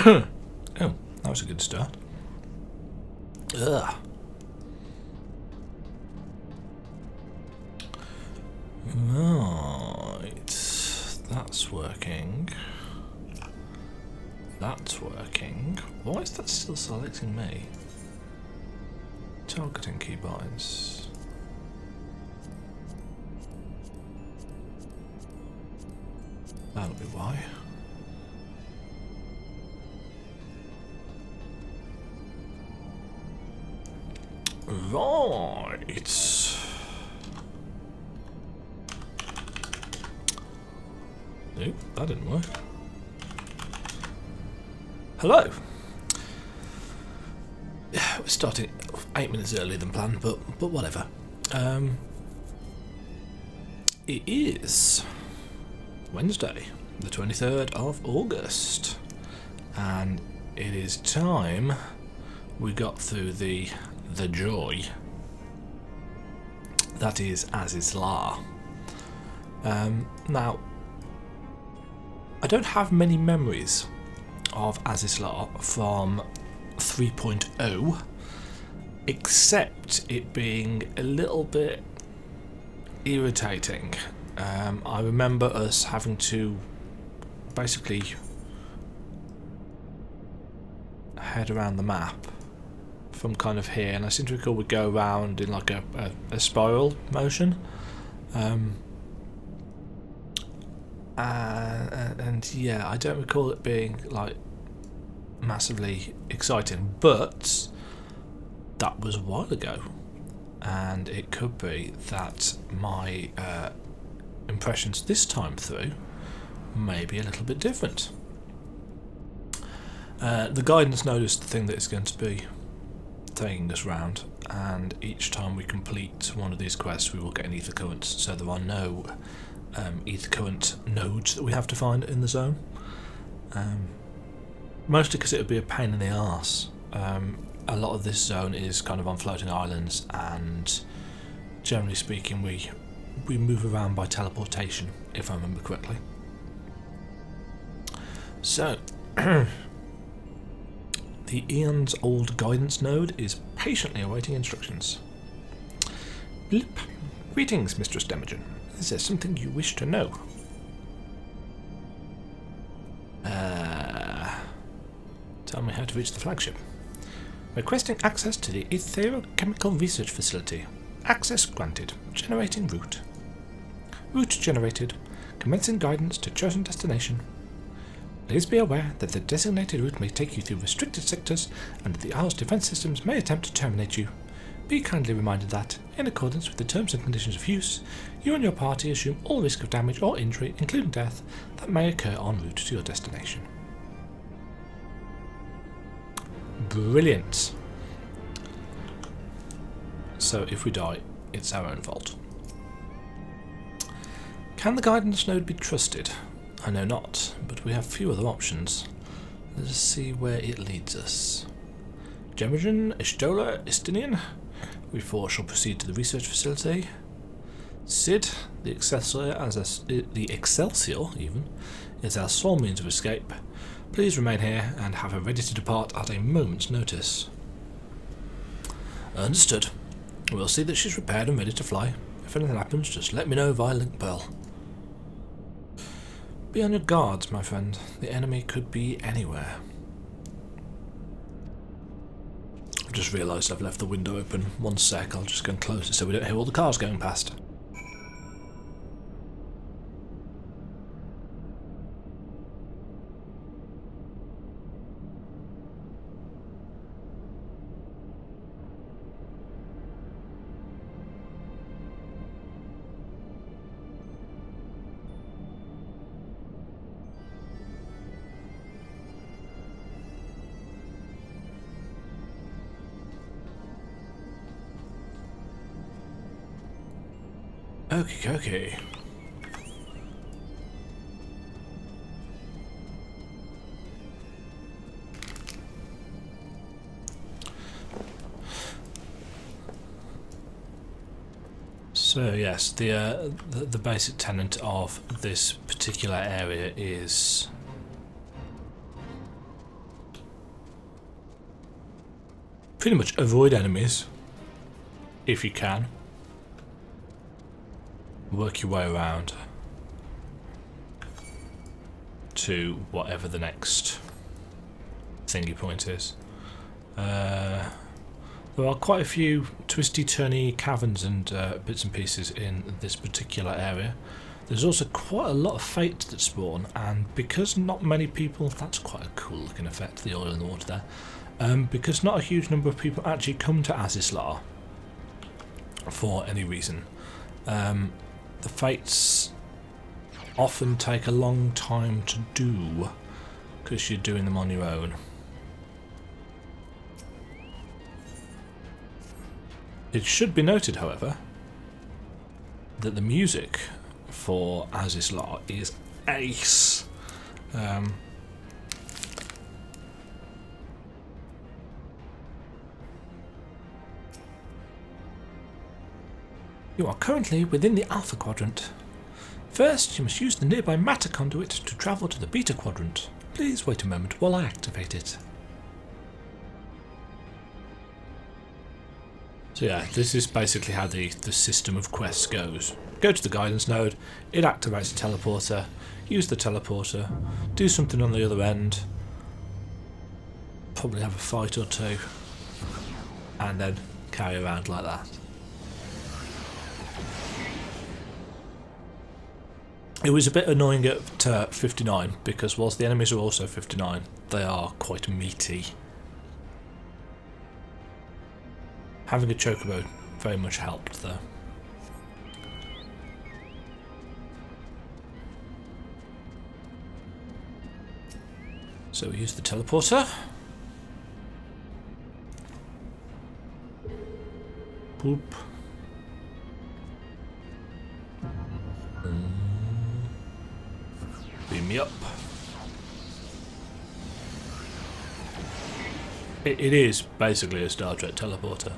Oh, that was a good start. Ugh. Right, that's working. That's working. Why is that still selecting me? Targeting keybinds. That'll be why. Right. Nope, that didn't work. Hello. We're starting 8 minutes earlier than planned, but whatever. It is Wednesday, the 23rd of August, and it is time we got through the joy that is Azizlar. Now, I don't have many memories of Azizlar from 3.0, except it being a little bit irritating. I remember us having to basically head around the map from kind of here, and I seem to recall we go around in like a spiral motion. And yeah, I don't recall it being like massively exciting, but that was a while ago, and it could be that my impressions this time through may be a little bit different. The guidance noticed the thing that is going to be taking us round, and each time we complete one of these quests we will get an ether current, so there are no ether current nodes that we have to find in the zone, mostly because it would be a pain in the arse. A lot of this zone is kind of on floating islands, and generally speaking we move around by teleportation, if I remember correctly. So the eons old guidance node is patiently awaiting instructions. Blip. Greetings, Mistress Demajen. Is there something you wish to know? Tell me how to reach the flagship. Requesting access to the Etherochemical Research Facility. Access granted. Generating route. Route generated. Commencing guidance to chosen destination. Please be aware that the designated route may take you through restricted sectors, and that the Isle's defense systems may attempt to terminate you. Be kindly reminded that, in accordance with the terms and conditions of use, you and your party assume all risk of damage or injury, including death, that may occur en route to your destination. Brilliant. So if we die, it's our own fault. Can the guidance node be trusted? I know not, but we have few other options. Let's see where it leads us. Demajen, Ishtola, Istinian. We four shall proceed to the research facility. Sid, the Excelsior, even, is our sole means of escape. Please remain here and have her ready to depart at a moment's notice. Understood. We'll see that she's repaired and ready to fly. If anything happens, just let me know via Link Pearl. Be on your guards, my friend. The enemy could be anywhere. I've just realised I've left the window open. 1 sec, I'll just go and close it so we don't hear all the cars going past. Okie dokie. So yes, the basic tenet of this particular area is pretty much avoid enemies if you can. Work your way around to whatever the next thingy point is. There are quite a few twisty-turny caverns and bits and pieces in this particular area. There's also quite a lot of fates that spawn, and because not many people, that's quite a cool looking effect, the oil in the water there, because not a huge number of people actually come to Azizlar for any reason. The fates often take a long time to do because you're doing them on your own. It should be noted, however, that the music for Azizlar is ace. You are currently within the Alpha Quadrant. First, you must use the nearby matter conduit to travel to the Beta Quadrant. Please wait a moment while I activate it. So yeah, this is basically how the system of quests goes. Go to the guidance node, it activates the teleporter, use the teleporter, do something on the other end, probably have a fight or two, and then carry around like that. It was a bit annoying at 59 because whilst the enemies are also 59, they are quite meaty. Having a chocobo very much helped though. So we use the teleporter. Boop. Beam me up. It is basically a Star Trek teleporter.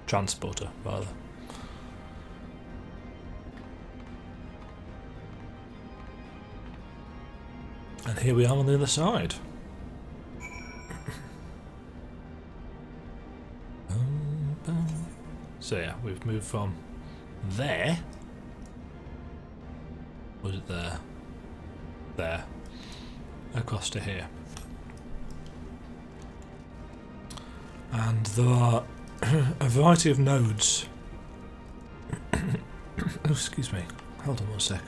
Transporter, rather. And here we are on the other side. So yeah, we've moved from there. Was it there? There. Across to here. And there are a variety of nodes. Oh, excuse me. Hold on one sec.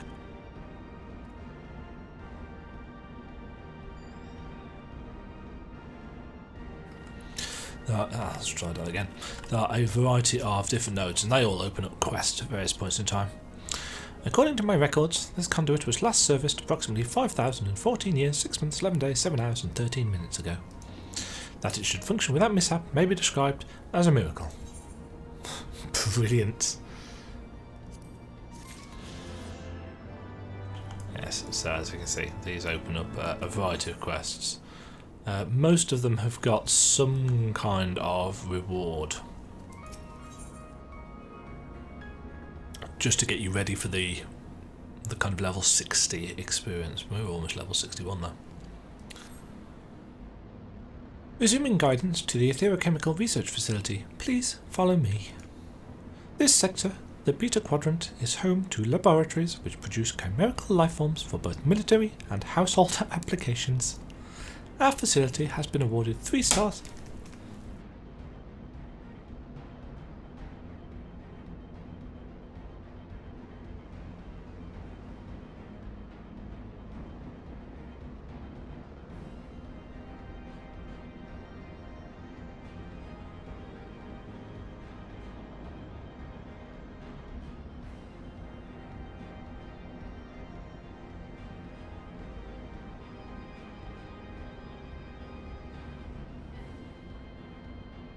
Let's try that again. There are a variety of different nodes, and they all open up quests at various points in time. According to my records, this conduit was last serviced approximately 5,014 years, 6 months, 11 days, 7 hours and 13 minutes ago. That it should function without mishap may be described as a miracle. Brilliant. Yes, so as you can see, these open up a variety of quests. Most of them have got some kind of reward. Just to get you ready for the kind of level 60 experience. We're almost level 61 though. Resuming guidance to the Etherochemical Research Facility, please follow me. This sector, the Beta Quadrant, is home to laboratories which produce chimerical lifeforms for both military and household applications. Our facility has been awarded 3 stars.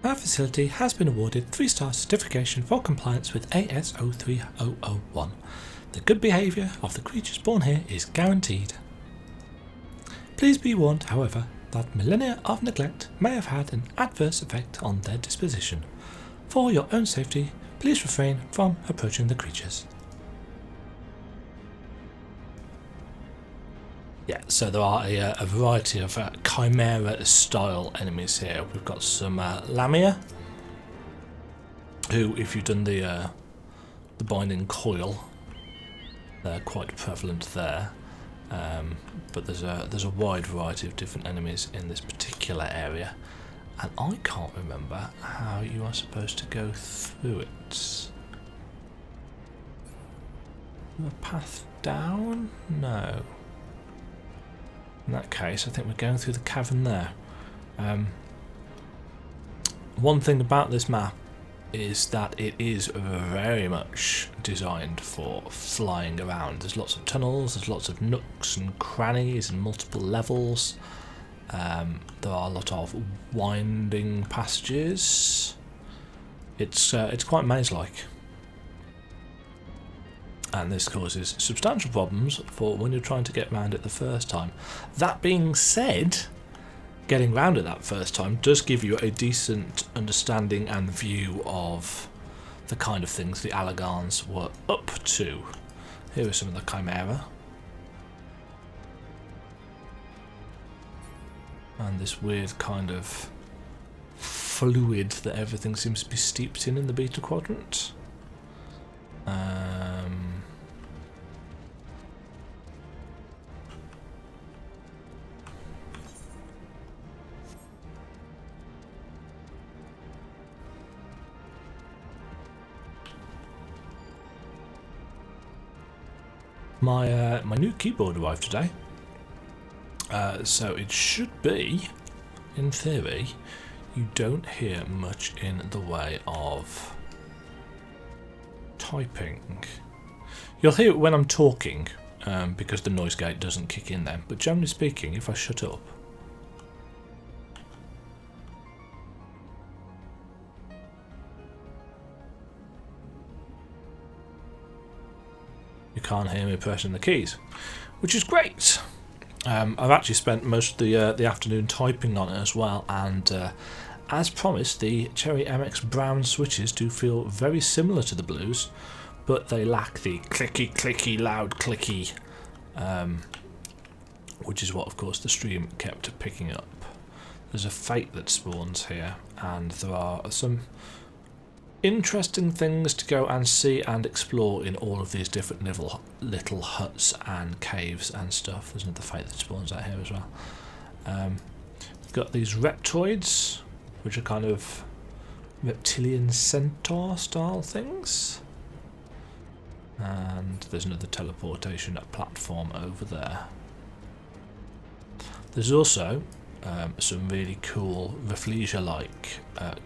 Our facility has been awarded 3-star certification for compliance with ASO 3001. The good behaviour of the creatures born here is guaranteed. Please be warned, however, that millennia of neglect may have had an adverse effect on their disposition. For your own safety, please refrain from approaching the creatures. Yeah, so there are a variety of Chimera-style enemies here. We've got some Lamia, who, if you've done the binding coil, they're quite prevalent there. But there's a wide variety of different enemies in this particular area, and I can't remember how you are supposed to go through it. A path down? No. In that case, I think we're going through the cavern there. One thing about this map is that it is very much designed for flying around. There's lots of tunnels, there's lots of nooks and crannies and multiple levels. There are a lot of winding passages. It's quite maze-like. And this causes substantial problems for when you're trying to get around it the first time. That being said, getting round it that first time does give you a decent understanding and view of the kind of things the Allagans were up to. Here are some of the Chimera. And this weird kind of fluid that everything seems to be steeped in the beta quadrant. My new keyboard arrived today, so it should be, in theory, you don't hear much in the way of typing. You'll hear it when I'm talking, because the noise gate doesn't kick in then, but generally speaking, if I shut up, you can't hear me pressing the keys, which is great. I've actually spent most of the afternoon typing on it as well, and as promised, the Cherry MX brown switches do feel very similar to the blues, but they lack the clicky, clicky, loud clicky, which is what, of course, the stream kept picking up. There's a fate that spawns here, and there are some interesting things to go and see and explore in all of these different little huts and caves and stuff. There's another fate that spawns out here as well. We've got these reptoids, which are kind of reptilian centaur style things. And there's another teleportation platform over there. There's also some really cool Ffxiv-like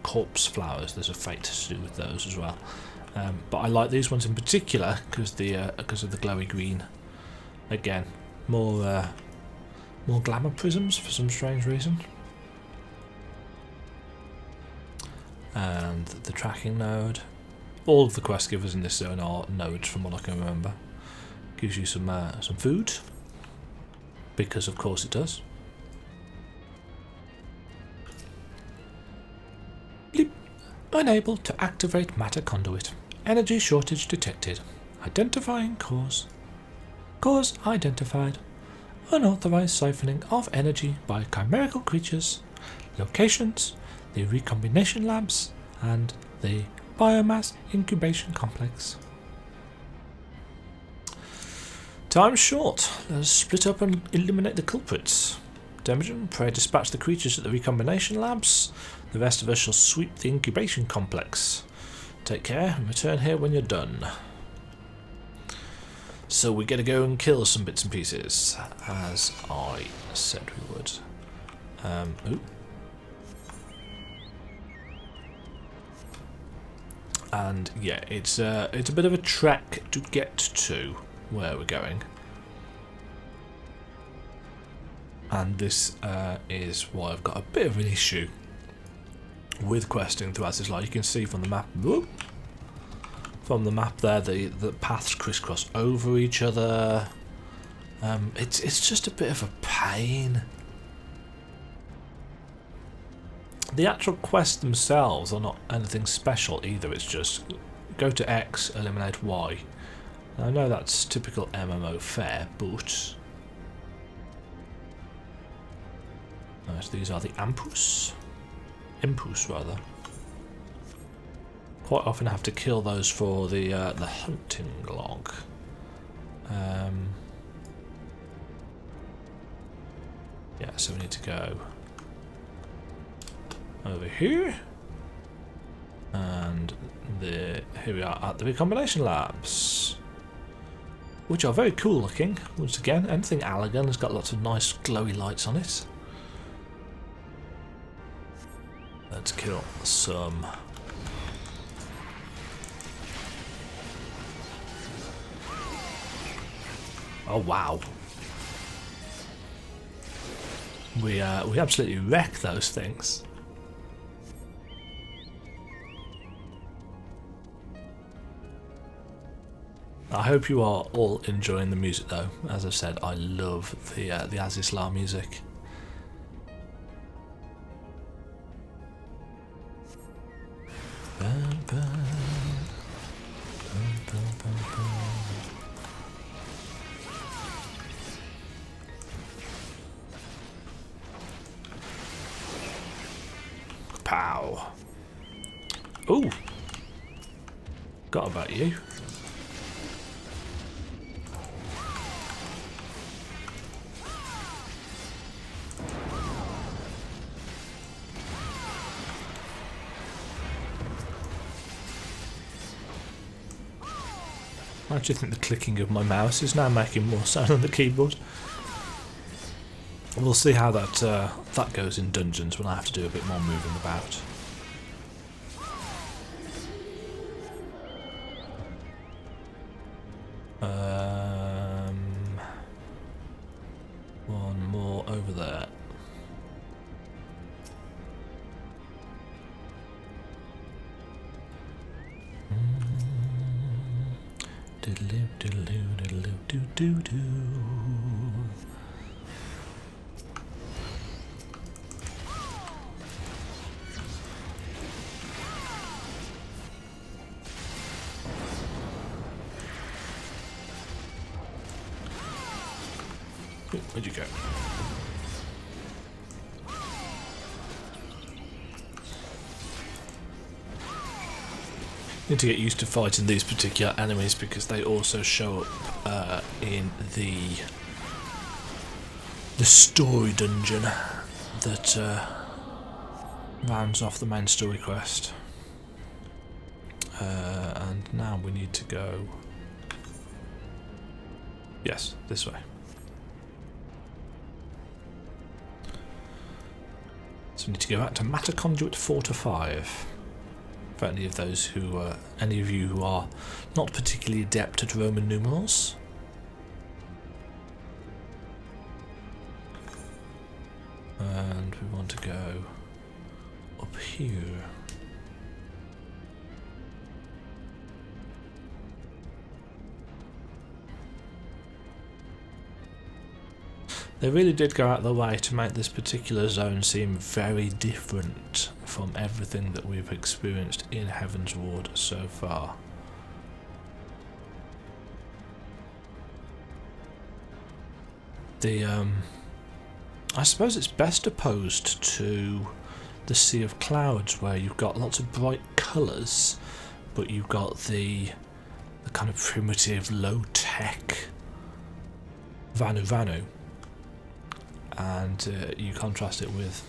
corpse flowers. There's a fate to do with those as well. But I like these ones in particular because of the glowy green. Again, more glamour prisms for some strange reason. And the tracking node. All of the quest givers in this zone are nodes, from what I can remember. Gives you some food, because of course it does. Bleep. Unable to activate matter conduit. Energy shortage detected. Identifying cause. Cause identified. Unauthorized siphoning of energy by chimerical creatures. Locations: the recombination labs and the biomass incubation complex. Time's short. Let us split up and eliminate the culprits. Demajen, pray dispatch the creatures at the recombination labs. The rest of us shall sweep the incubation complex. Take care and return here when you're done. So we get to go and kill some bits and pieces, as I said we would. Ooh. And yeah, it's a bit of a trek to get to where we're going. And this is why I've got a bit of an issue with questing throughout this. Like you can see from the map, whoop, from the map there, the paths crisscross over each other. It's just a bit of a pain. The actual quests themselves are not anything special either. It's just go to X, eliminate Y. Now, I know that's typical MMO fare, but Right, these are the Impus rather. Quite often I have to kill those for the hunting log. Yeah, so we need to go over here, and here we are at the recombination labs, which are very cool looking. Once again, anything Allagan has got lots of nice glowy lights on it. Let's kill some. Oh wow! We absolutely wreck those things. I hope you are all enjoying the music though. As I've said, I love the Azisla music. Pow! Ooh! Forgot about you. I actually think the clicking of my mouse is now making more sound on the keyboard. We'll see how that goes in dungeons when I have to do a bit more moving about. One more over there. Diddle-oo, diddle-oo, diddle-oo, doo-doo-doo. Where'd you go? Need to get used to fighting these particular enemies because they also show up in the story dungeon that rounds off the main story quest. And now we need to go. Yes, this way. So we need to go back to Matter Conduit 4 to 5. For any of those who, any of you who are not particularly adept at Roman numerals. And we want to go up here. They really did go out of their way to make this particular zone seem very different from everything that we've experienced in Heavensward so far. I suppose it's best opposed to the Sea of Clouds, where you've got lots of bright colours, but you've got the kind of primitive, low-tech Vanu, and you contrast it with.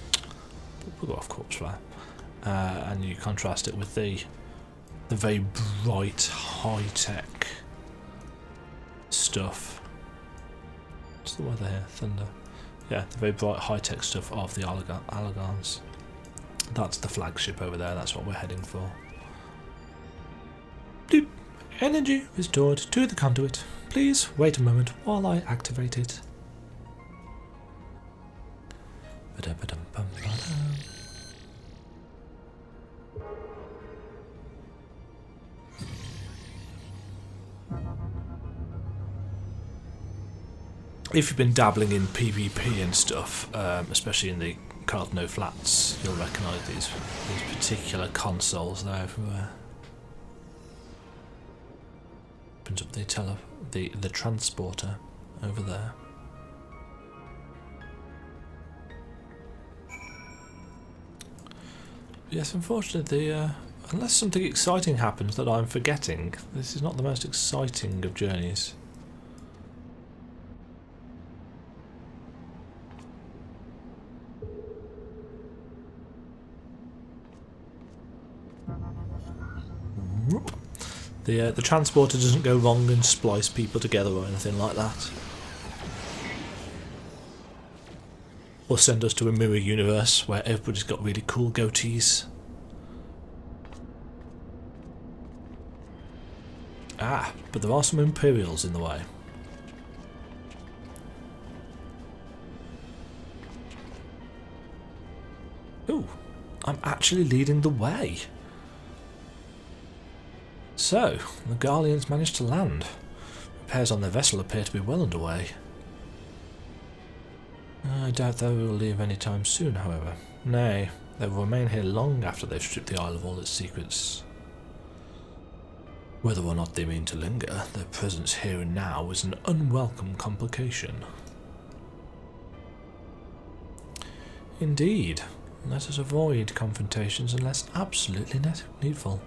We'll go off corpse fire, and you contrast it with the very bright, high-tech stuff. What's the weather here? Thunder. Yeah, the very bright, high-tech stuff of the Allagans. That's the flagship over there. That's what we're heading for. Doop. Energy restored to the conduit. Please wait a moment while I activate it. If you've been dabbling in PvP and stuff, especially in the Cardno Flats, you'll recognise these particular consoles. They're everywhere. Opens up the transporter over there. Yes, unfortunately, unless something exciting happens that I'm forgetting, this is not the most exciting of journeys. The transporter doesn't go wrong and splice people together or anything like that. Or send us to a mirror universe where everybody's got really cool goatees. Ah, but there are some Imperials in the way. Ooh, I'm actually leading the way. So, the Garleans managed to land. Repairs on their vessel appear to be well underway. I doubt they will leave any time soon, however. Nay, they will remain here long after they've stripped the Isle of all its secrets. Whether or not they mean to linger, their presence here and now is an unwelcome complication. Indeed, let us avoid confrontations unless absolutely needful.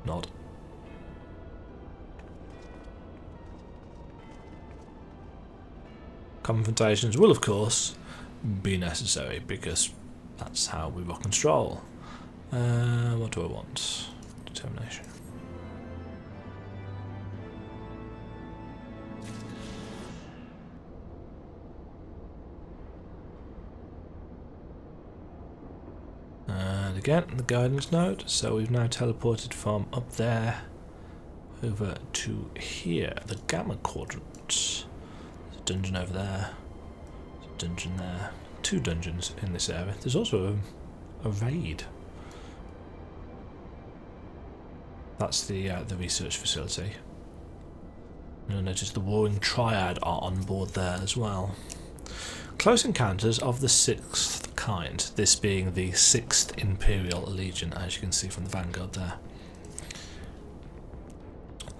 Nod. Confrontations will, of course, be necessary because that's how we rock and stroll. What do I want? Determination. And again, the guidance note. So we've now teleported from up there over to here, the Gamma Quadrant. There's a dungeon over there. There's a dungeon there. 2 dungeons in this area. There's also a raid. That's the research facility. You'll notice the Warring Triad are on board there as well. Close encounters of the 6th kind, this being the 6th Imperial Legion, as you can see from the Vanguard there.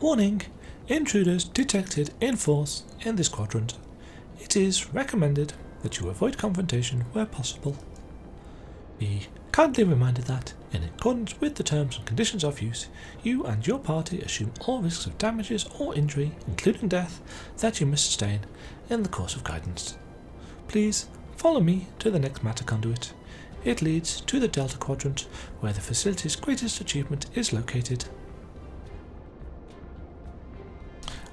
Warning! Intruders detected in force in this quadrant. It is recommended that you avoid confrontation where possible. Be kindly reminded that, in accordance with the terms and conditions of use, you and your party assume all risks of damages or injury, including death, that you may sustain in the course of guidance. Please follow me to the next matter conduit. It leads to the Delta Quadrant, where the facility's greatest achievement is located.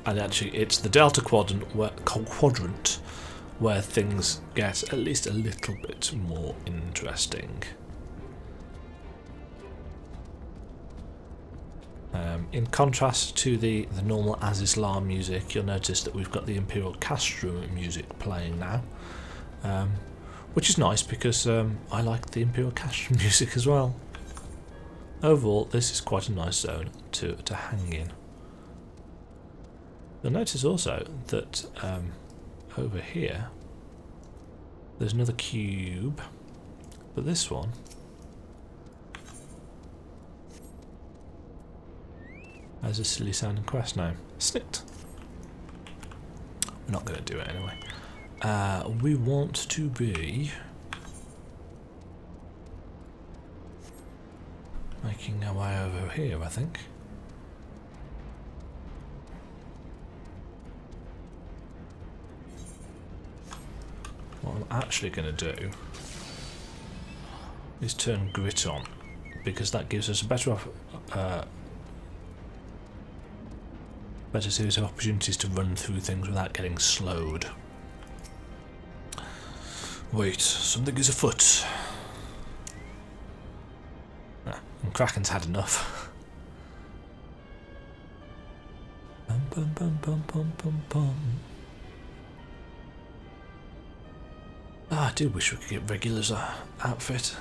And actually, it's the Delta Quadrant where things get at least a little bit more interesting. In contrast to the normal Azizlar music, you'll notice that we've got the Imperial Castrum music playing now, which is nice because I like the Imperial Castrum music as well. Overall, this is quite a nice zone to hang in. You'll notice also that over here there's another cube, but this one has a silly sounding quest name. Snicked. We're not going to do it anyway. We want to be making our way over here, I think. What I'm actually going to do is turn grit on, because that gives us a better series of opportunities to run through things without getting slowed. Wait, something is afoot. And Kraken's had enough. Bum, bum, bum, bum, bum, bum, bum. I do wish we could get Regular's outfit.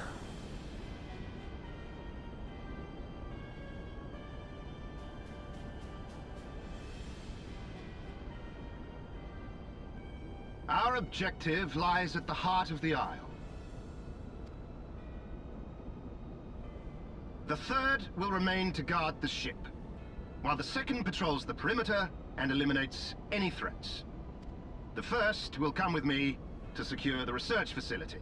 Our objective lies at the heart of the Isle. The 3rd will remain to guard the ship, while the 2nd patrols the perimeter and eliminates any threats. The 1st will come with me to secure the research facility.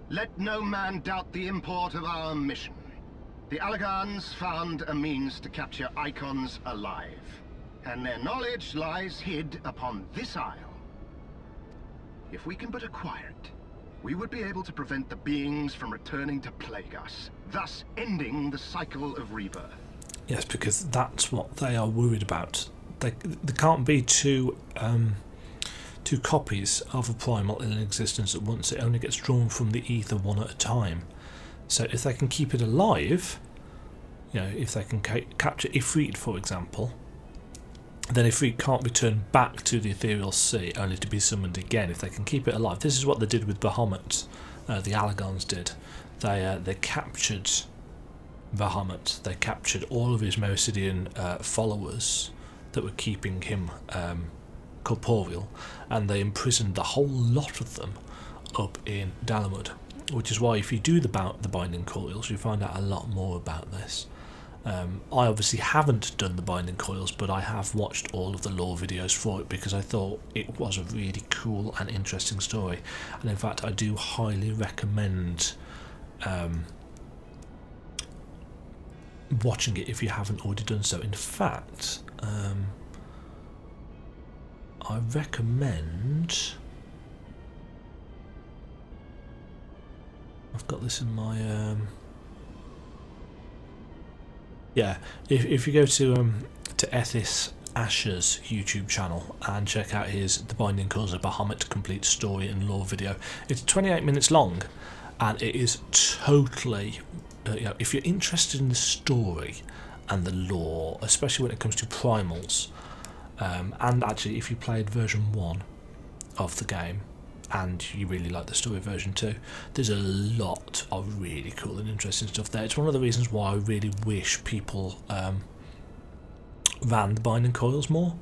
Let no man doubt the import of our mission. The Allagans found a means to capture icons alive, and their knowledge lies hid upon this isle. If we can but acquire it, we would be able to prevent the beings from returning to plague us, thus ending the cycle of rebirth. Yes, because that's what they are worried about. There can't be two copies of a primal in existence at once. It only gets drawn from the ether one at a time. So if they can keep it alive, you know, if they can capture Ffxiv, for example, then Ffxiv can't return back to the ethereal sea, only to be summoned again. If they can keep it alive, this is what they did with Bahamut. The Allagans did. They captured Bahamut. They captured all of his Mercidian followers that were keeping him corporeal, and they imprisoned the whole lot of them up in Dalamud, which is why if you do the binding coils, you find out a lot more about this. I obviously haven't done the binding coils, but I have watched all of the lore videos for it because I thought it was a really cool and interesting story, and in fact I do highly recommend watching it if you haven't already done so. In fact, I recommend... I've got this in my... yeah, if you go to Ethis Asher's YouTube channel and check out his The Binding Coils of Bahamut complete story and lore video, it's 28 minutes long, and it is totally... you know, if you're interested in the story and the lore, especially when it comes to primals, and actually if you played version 1 of the game and you really like the story version 2, there's a lot of really cool and interesting stuff there. It's one of the reasons why I really wish people ran the binding coils more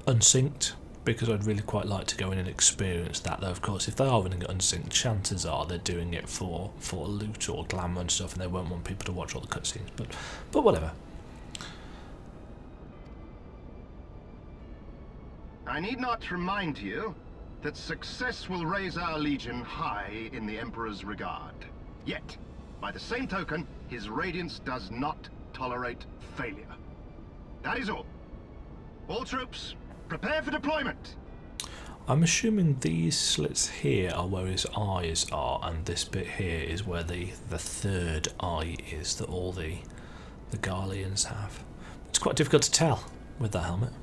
unsynced, because I'd really quite like to go in and experience that. Though of course if they are running it unsynced, chances are they're doing it for loot or glamour and stuff, and they won't want people to watch all the cutscenes, but whatever. I need not remind you that success will raise our legion high in the Emperor's regard. Yet, by the same token, his radiance does not tolerate failure. That is all. All troops, prepare for deployment! I'm assuming these slits here are where his eyes are, and this bit here is where the third eye is that all the Garleans have. It's quite difficult to tell with that helmet.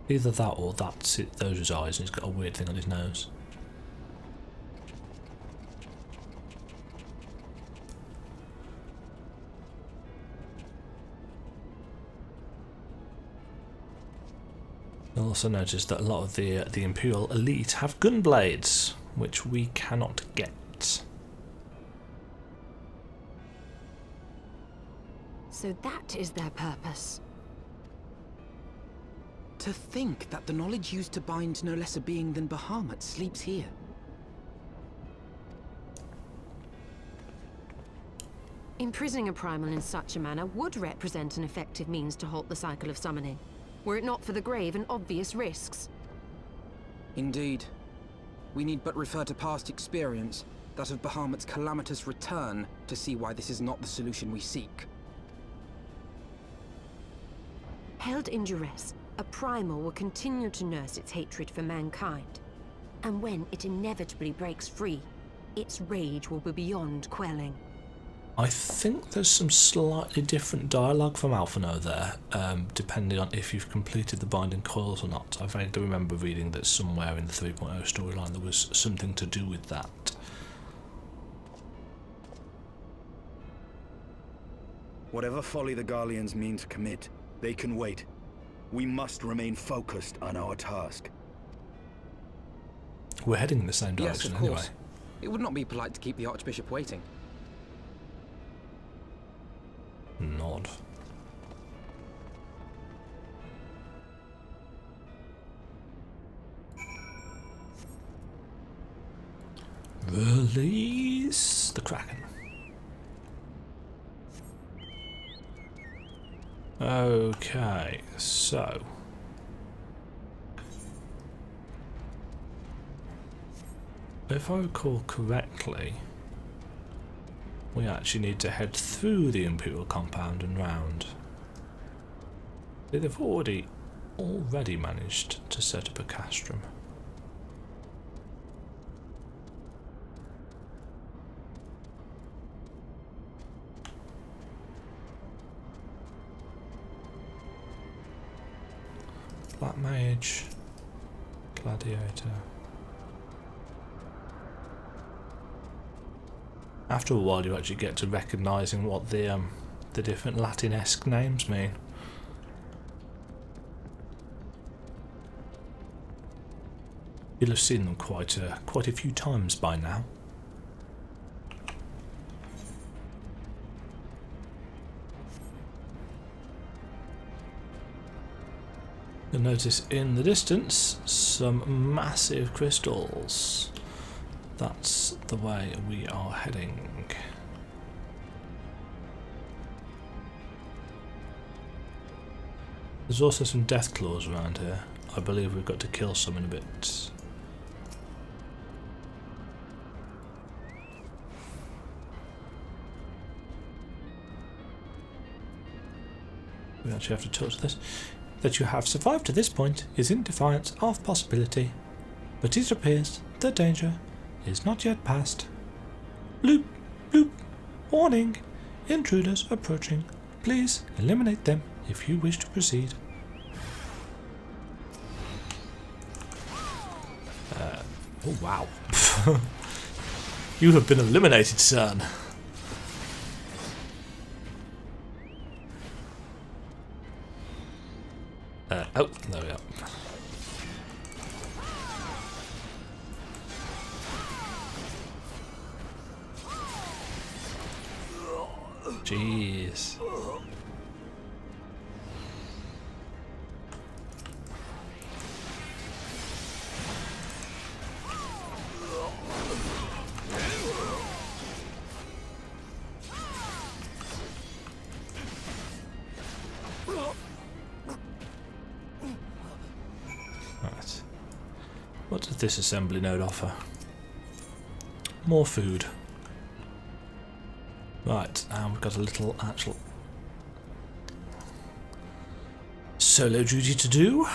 Either that or that's it, those are his eyes, and he's got a weird thing on his nose. You'll also notice that a lot of the Imperial elite have gun blades, which we cannot get. So that is their purpose. To think that the knowledge used to bind no less a being than Bahamut sleeps here. Imprisoning a primal in such a manner would represent an effective means to halt the cycle of summoning, were it not for the grave and obvious risks. Indeed. We need but refer to past experience, that of Bahamut's calamitous return, to see why this is not the solution we seek. Held in duress, a primal will continue to nurse its hatred for mankind. And when it inevitably breaks free, its rage will be beyond quelling. I think there's some slightly different dialogue from Alphino there, depending on if you've completed the binding coils or not. I vaguely remember reading that somewhere in the 3.0 storyline there was something to do with that. Whatever folly the Garleans mean to commit, they can wait. We must remain focused on our task. We're heading in the same Yes, direction of course. anyway. It would not be polite to keep the Archbishop waiting. Nod. Release the Kraken. Okay, so If I recall correctly, we actually need to head through the Imperial compound and round. They've already managed to set up a castrum. Black Mage, Gladiator. After a while, you actually get to recognising what the different Latin-esque names mean. You'll have seen them quite a few times by now. You'll notice in the distance some massive crystals. That's the way we are heading. There's also some death claws around here. I believe we've got to kill some in a bit. We actually have to touch this. That you have survived to this point is in defiance of possibility, but it appears the danger is not yet past. Bloop, bloop, warning, intruders approaching. Please eliminate them if you wish to proceed. Oh wow. You have been eliminated, son. Oh, there we are. Jeez. Right. What does this assembly node offer? More food. Right, and we've got a little actual solo duty to do.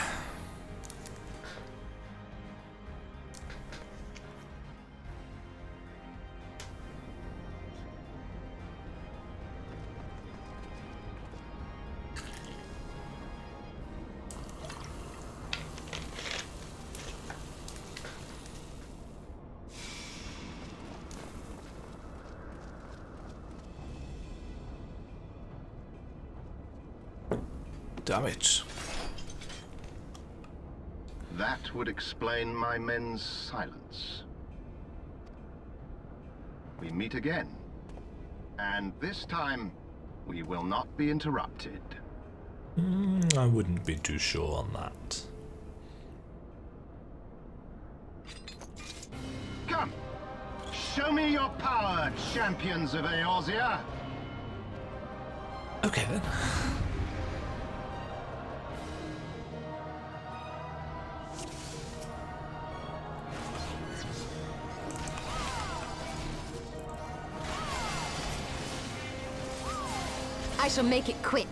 Damn it. That would explain my men's silence. We meet again. And this time, we will not be interrupted. I wouldn't be too sure on that. Come! Show me your power, champions of Eorzea! Okay then. I shall make it quick.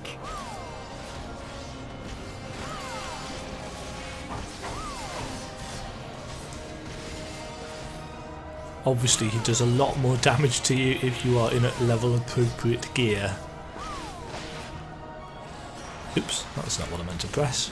Obviously he does a lot more damage to you if you are in a level appropriate gear. Oops, that's not what I meant to press.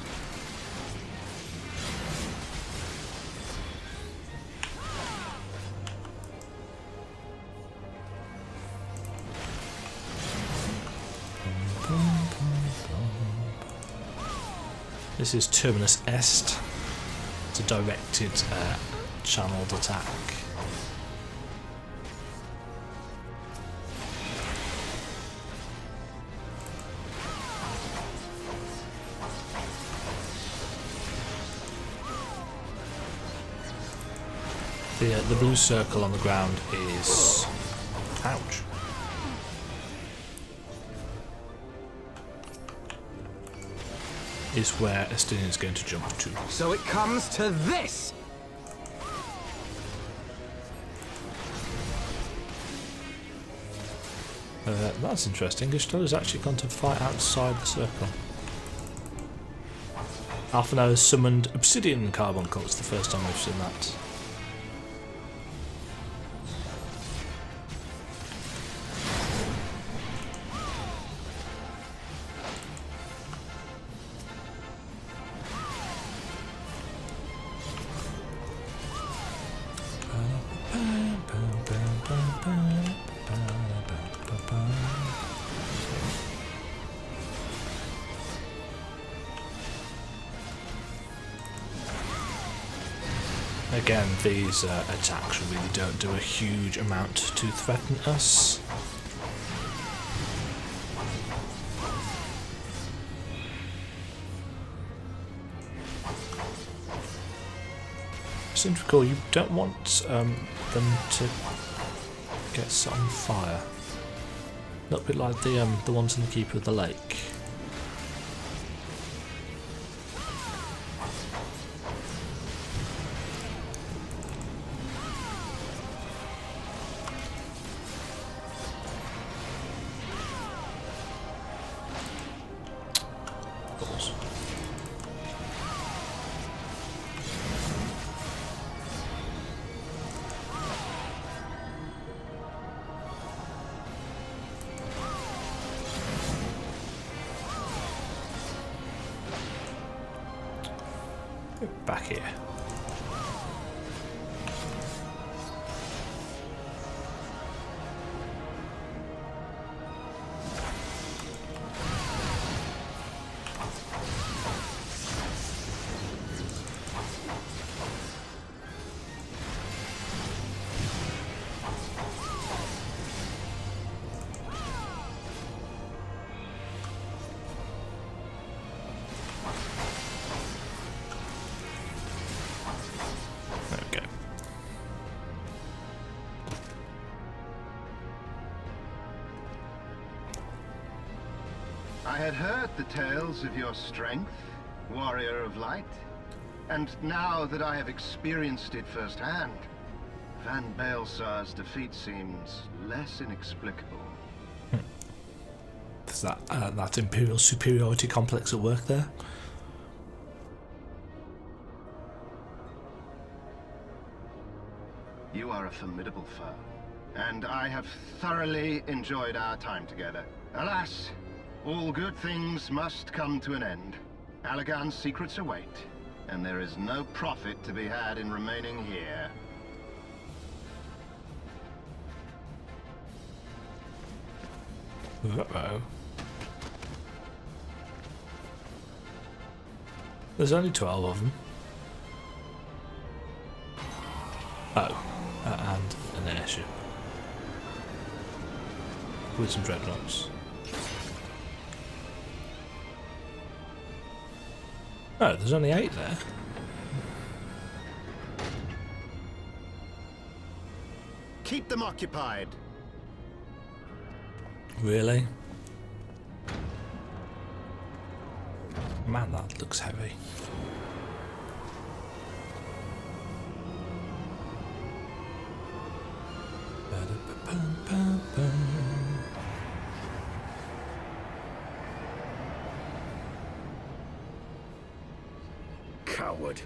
This is Terminus Est. It's a directed channeled attack. The blue circle on the ground is... ouch. Is where Estinian's going to jump to. So it comes to this! That's interesting. Gustav's actually gone to fight outside the circle. Alphinaud has summoned obsidian carbuncles, the first time we've seen that. Again, these attacks really don't do a huge amount to threaten us. I seem to recall you don't want them to get set on fire. A little bit like the ones in the Keeper of the Lake. Back here. I had heard the tales of your strength, warrior of light, and now that I have experienced it firsthand, Van Baelsar's defeat seems less inexplicable. Is that imperial superiority complex at work there? You are a formidable foe, and I have thoroughly enjoyed our time together. Alas, all good things must come to an end. Allagan's secrets await, and there is no profit to be had in remaining here. Uh-oh. There's only 12 of them. Oh, and an airship. With some dreadnoughts. Oh, there's only 8 there. Keep them occupied. Really? Man, that looks heavy. Coward.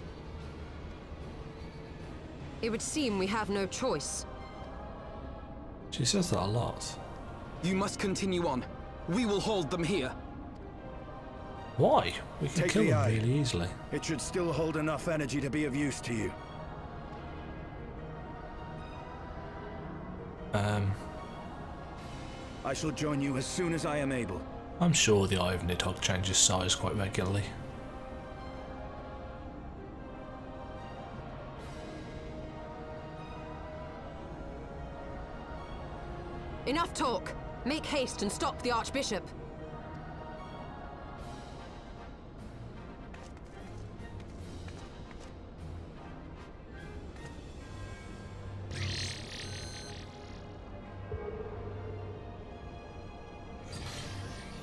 It would seem we have no choice. She says that a lot. You must continue on. We will hold them here. Why? We can Take kill the them eye. really easily. It should still hold enough energy to be of use to you. I shall join you as soon as I am able. I'm sure the Eye of Nidhogg changes size quite regularly. Enough talk! Make haste and stop the Archbishop!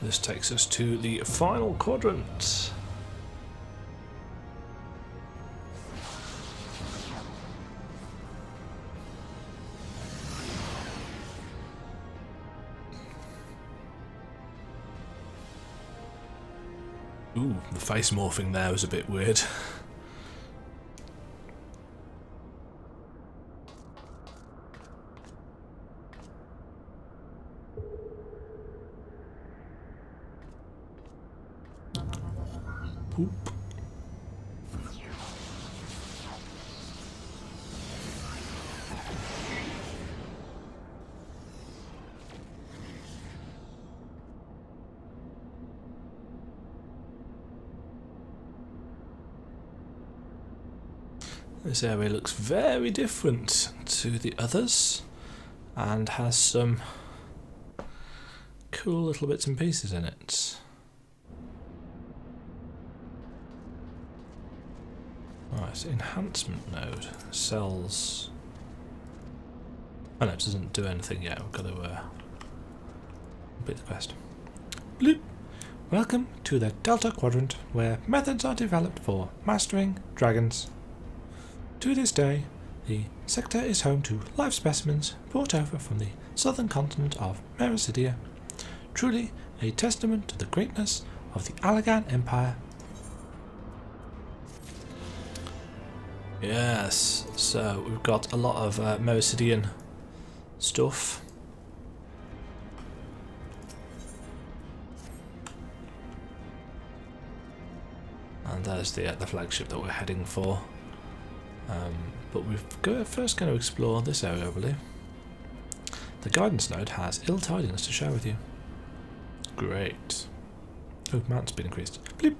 This takes us to the final quadrant. Ooh, the face morphing there was a bit weird. Poop. This area looks very different to the others and has some cool little bits and pieces in it. Right, enhancement node. Cells. Oh no, it doesn't do anything yet. We've got to complete the quest. Bloop! Welcome to the Delta Quadrant, where methods are developed for mastering dragons. To this day, the sector is home to live specimens brought over from the southern continent of Mericidia. Truly a testament to the greatness of the Allagan Empire. Yes, so we've got a lot of Mericidian stuff. And there's the flagship that we're heading for. But we're first going to explore this area, I believe. The guidance node has ill tidings to share with you. Great. Oh, mount's been increased. Bleep.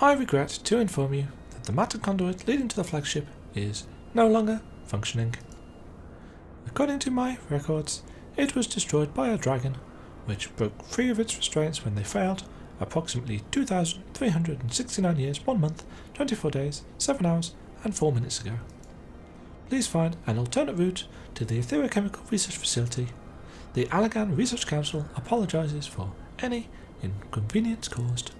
I regret to inform you that the matter conduit leading to the flagship is no longer functioning. According to my records, it was destroyed by a dragon, which broke free of its restraints when they failed approximately 2,369 years, 1 month, 24 days, 7 hours, and 4 minutes ago. Please find an alternate route to the Etherochemical Research Facility. The Allagan Research Council apologises for any inconvenience caused.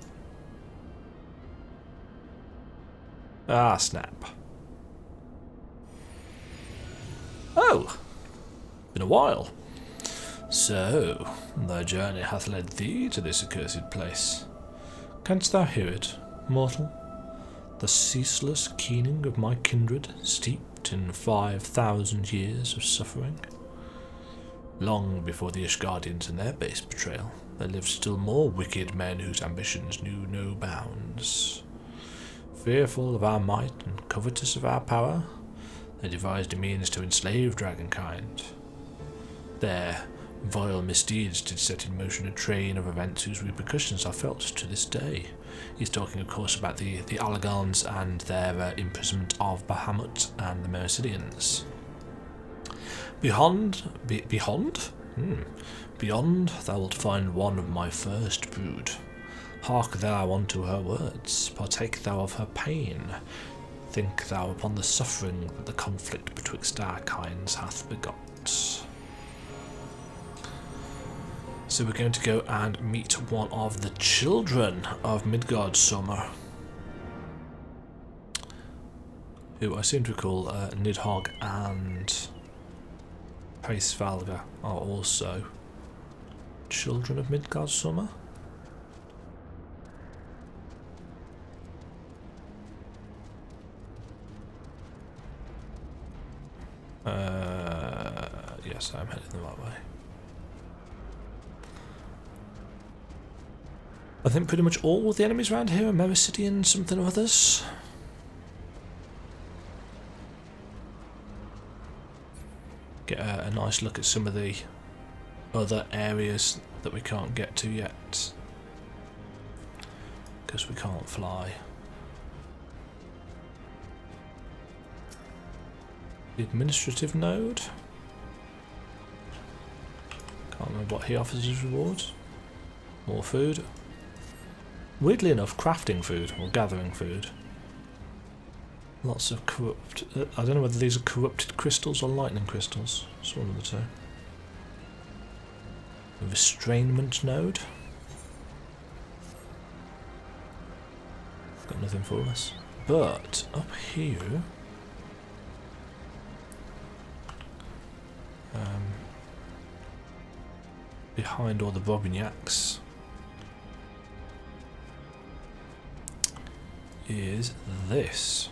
Ah, snap. Oh! Been a while. So, thy journey hath led thee to this accursed place. Canst thou hear it, mortal? The ceaseless keening of my kindred, steeped in 5,000 years of suffering. Long before the Ishgardians and their base betrayal, there lived still more wicked men whose ambitions knew no bounds. Fearful of our might and covetous of our power, they devised a means to enslave dragonkind. Their vile misdeeds did set in motion a train of events whose repercussions are felt to this day. He's talking, of course, about the Allagans and their imprisonment of Bahamut and the Mericidians. Beyond, thou wilt find one of my first brood. Hark thou unto her words, partake thou of her pain. Think thou upon the suffering that the conflict betwixt our kinds hath begot. So we're going to go and meet one of the children of Midgard Summer, who I seem to recall Nidhogg and Hraesvalga are also children of Midgard Summer. Yes, I'm heading the right way. I think pretty much all the enemies around here are Mericidian something or others. Get a nice look at some of the other areas that we can't get to yet, because we can't fly. The administrative node. Can't remember what he offers as rewards. More food. Weirdly enough, crafting food or gathering food. Lots of corrupt... I don't know whether these are corrupted crystals or lightning crystals. It's one of the two. A restrainment node. Got nothing for us. But up here... behind all the Brobignacs, is this.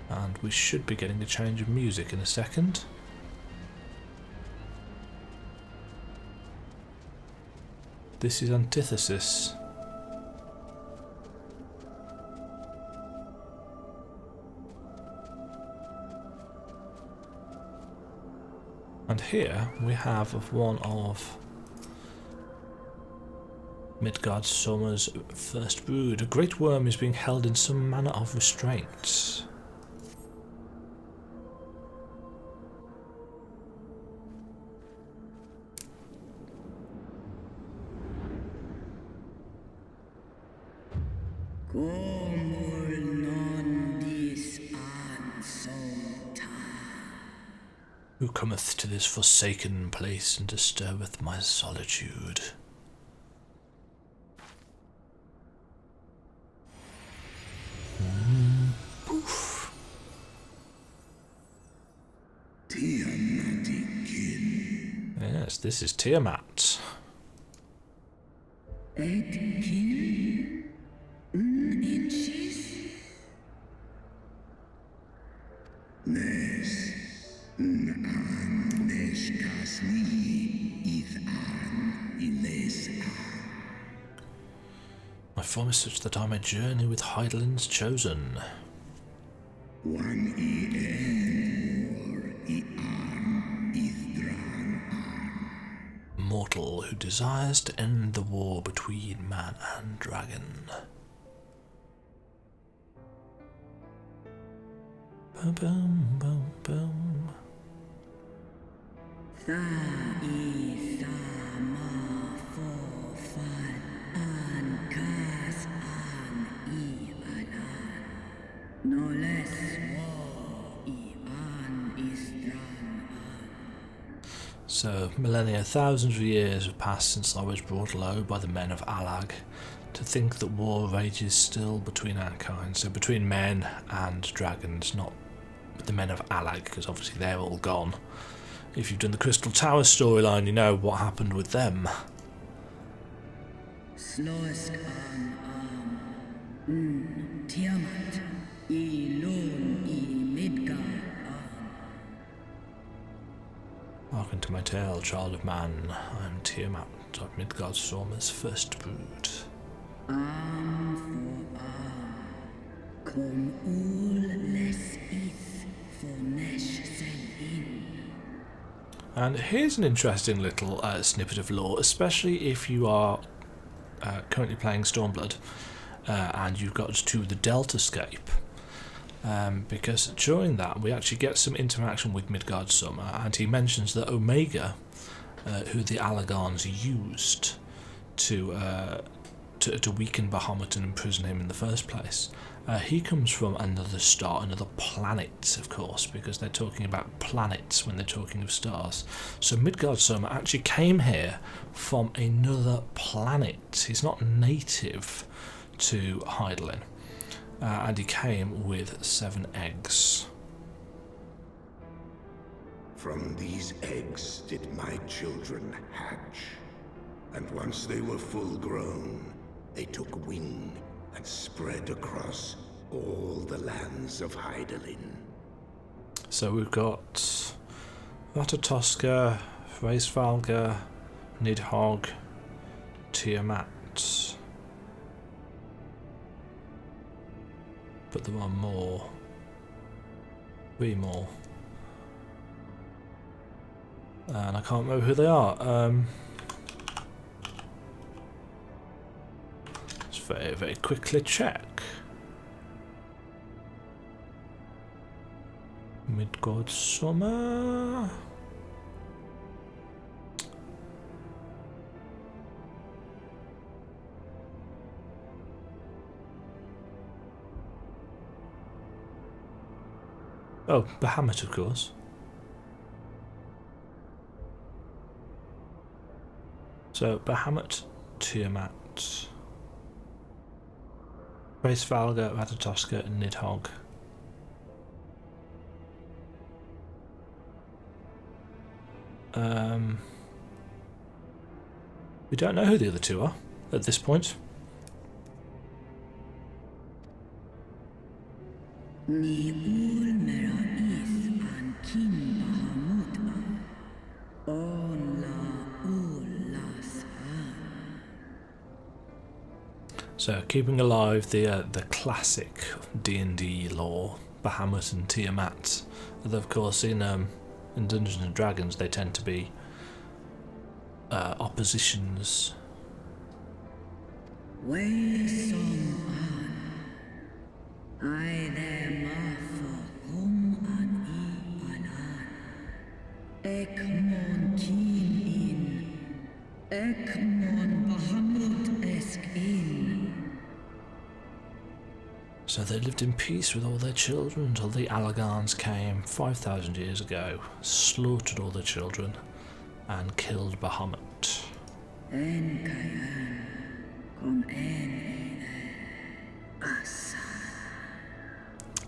And we should be getting a change of music in a second. This is Antithesis. And here we have of one of Midgard's Summer's first brood. A great worm is being held in some manner of restraint. Who cometh to this forsaken place and disturbeth my solitude? Poof. Yes, this is Tiamat. My form is such that I may journey with Heidelins chosen. Mortal who desires to end the war between man and dragon. Bum, bum, bum, bum. So, millennia, thousands of years have passed since I was brought low by the men of Alag. To think that war rages still between our kind, so between men and dragons, not the men of Alag, because obviously they're all gone. If you've done the Crystal Tower storyline, you know what happened with them. Hearken to my tale, child of man. I am Tiamat of Midgard's Summer's first brood. And here's an interesting little snippet of lore, especially if you are currently playing Stormblood and you've got to the Deltascape. Because during that we actually get some interaction with Midgard Summer, and he mentions that Omega, who the Alagans used to weaken Bahamut and imprison him in the first place, he comes from another star, another planet, of course, because they're talking about planets when they're talking of stars. So Midgard Summer actually came here from another planet. He's not native to Heidelin. And he came with 7 eggs. From these eggs did my children hatch. And once they were full grown, they took wing and spread across all the lands of Heidelin. So we've got Vatatoska, Hraesvalga, Nidhogg, Tiamat. But there are more. 3 more. And I can't remember who they are. Let's very, very quickly check. Midgard Summer. Oh, Bahamut, of course. So, Bahamut, Tiamat, Hraesvalga, Vatatoska, and Nidhogg. We don't know who the other two are at this point. So, keeping alive the classic D&D lore, Bahamut and Tiamat. Although, of course, in Dungeons and Dragons, they tend to be oppositions. So they lived in peace with all their children until the Allagans came 5,000 years ago, slaughtered all their children, and killed Bahamut.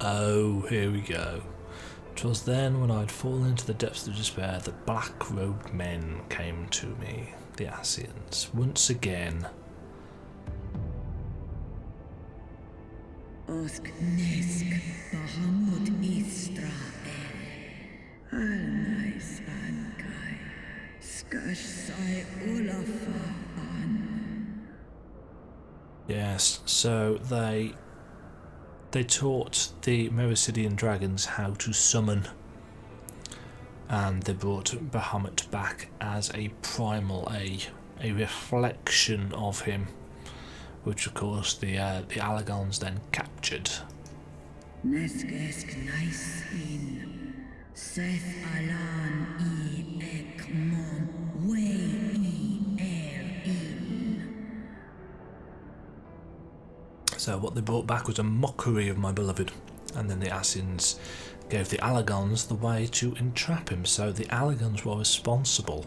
Oh, here we go. 'Twas then, when I'd fallen into the depths of despair, that black-robed men came to me, the Ascians, once again. Yes, so they taught the Mericidian dragons how to summon, and they brought Bahamut back as a primal, a reflection of him, which of course the Allagans then captured. So what they brought back was a mockery of my beloved, and then the Ascians gave the Allagans the way to entrap him. So the Allagans were responsible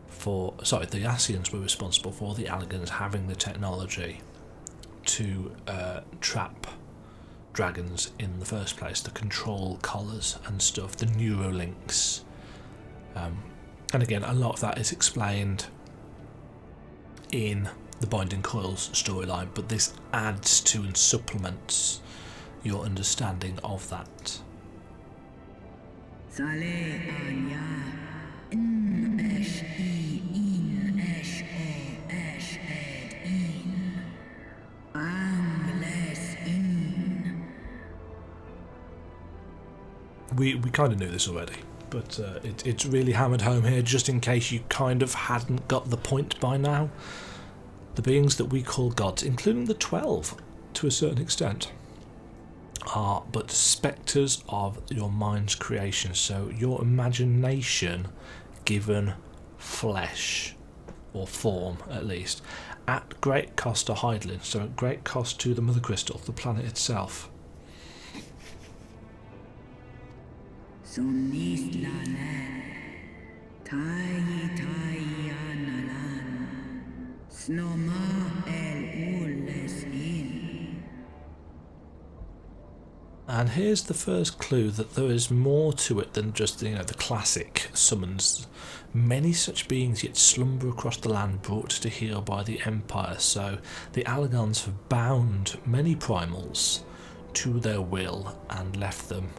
for, the Ascians were responsible for the Allagans having the technology to trap dragons in the first place, the control collars and stuff, the neurolinks. And again, a lot of that is explained in the Binding Coils storyline, but this adds to and supplements your understanding of that. We kind of knew this already, but it's really hammered home here, just in case you kind of hadn't got the point by now. The beings that we call gods, including the 12 to a certain extent, are but spectres of your mind's creation, so your imagination given flesh, or form at least, at great cost to Hydaelyn, so at great cost to the Mother Crystal, the planet itself. And here's the first clue that there is more to it than just the classic summons. Many such beings yet slumber across the land, brought to heel by the Empire. So the Allagans have bound many primals to their will and left them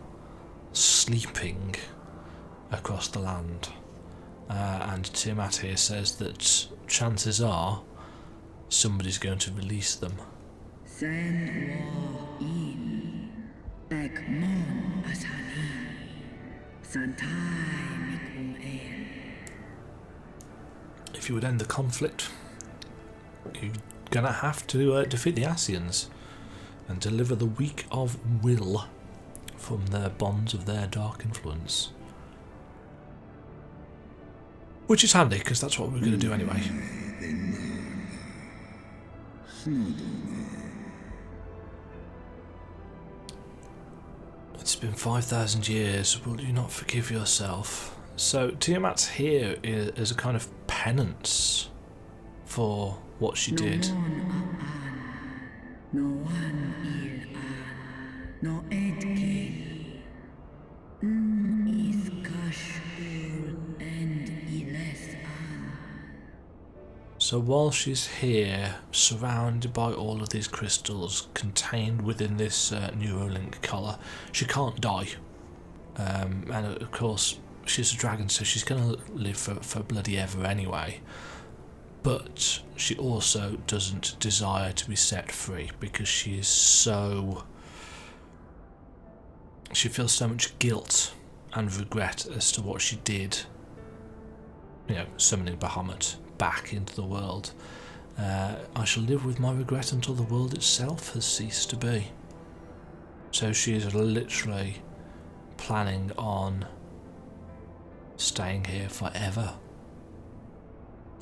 sleeping across the land. And Tiamat here says that chances are somebody's going to release them. If you would end the conflict, you're gonna have to defeat the Ascians and deliver the weak of will from their bonds of their dark influence. Which is handy, because that's what we're going to do anyway. It's been 5,000 years, will you not forgive yourself? So Tiamat's here is a kind of penance for what she did. So while she's here, surrounded by all of these crystals contained within this Neuralink collar, she can't die. And of course, she's a dragon, so she's going to live for bloody ever anyway. But she also doesn't desire to be set free because she is so... She feels so much guilt and regret as to what she did, you know, summoning Bahamut back into the world. I shall live with my regret until the world itself has ceased to be. So she is literally planning on staying here forever,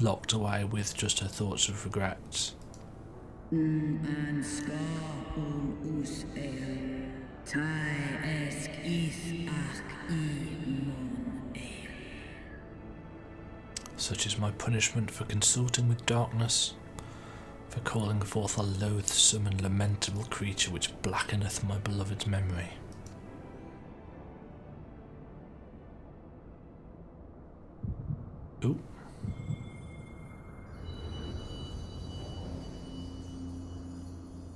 locked away with just her thoughts of regrets. Such is my punishment for consulting with darkness, for calling forth a loathsome and lamentable creature which blackeneth my beloved's memory. Ooh.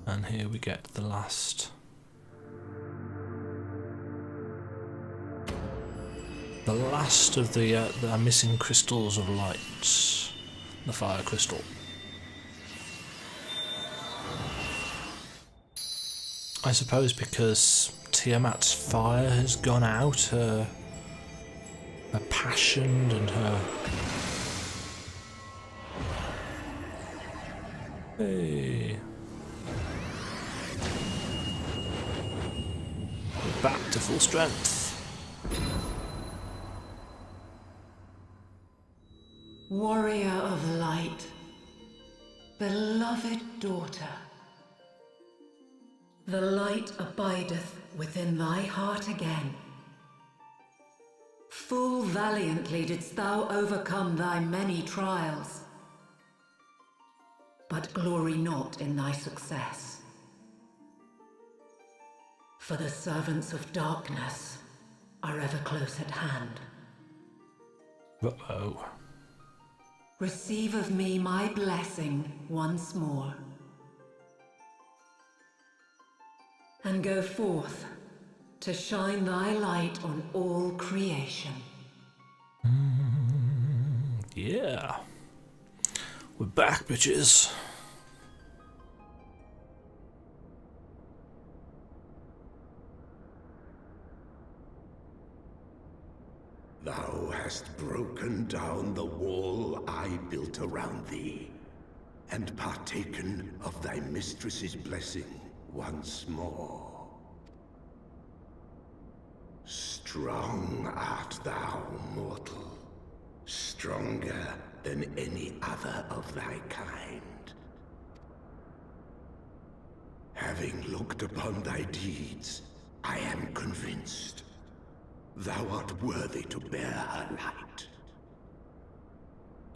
And here we get the last of the missing crystals of light, the fire crystal. I suppose because Tiamat's fire has gone out, her passion and her... Hey. We're back to full strength. Warrior of light, beloved daughter, the light abideth within thy heart again. Full valiantly didst thou overcome thy many trials, but glory not in thy success. For the servants of darkness are ever close at hand. Uh-oh. Receive of me my blessing once more, and go forth to shine thy light on all creation. Yeah. We're back, bitches. Thou hast broken down the wall I built around thee, and partaken of thy mistress's blessing once more. Strong art thou, mortal, stronger than any other of thy kind. Having looked upon thy deeds, I am convinced thou art worthy to bear her light.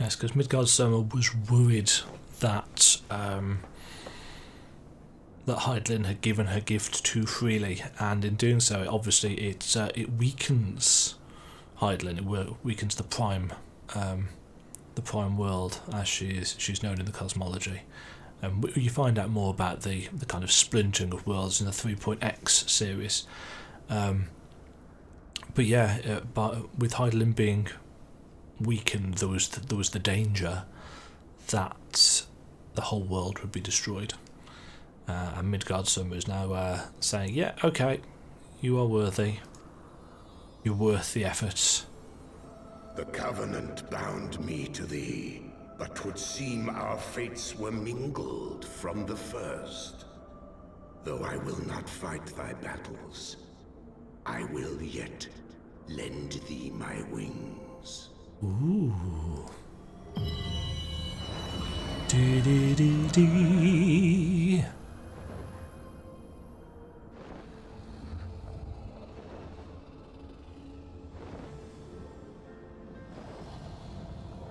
Yes, because Midgard-Soma was worried that that Hydaelyn had given her gift too freely, and in doing so, obviously it weakens Hydaelyn. It weakens the prime world as she's known in the cosmology. You find out more about the kind of splintering of worlds in the 3.x series. But yeah, but with Hydaelyn being weakened, there was the danger that the whole world would be destroyed. And Midgard-Soma is now saying, yeah, okay, you are worthy. You're worth the effort. The Covenant bound me to thee, but 'twould seem our fates were mingled from the first. Though I will not fight thy battles, I will yet lend thee my wings. Ooh. Dee-dee-dee-dee.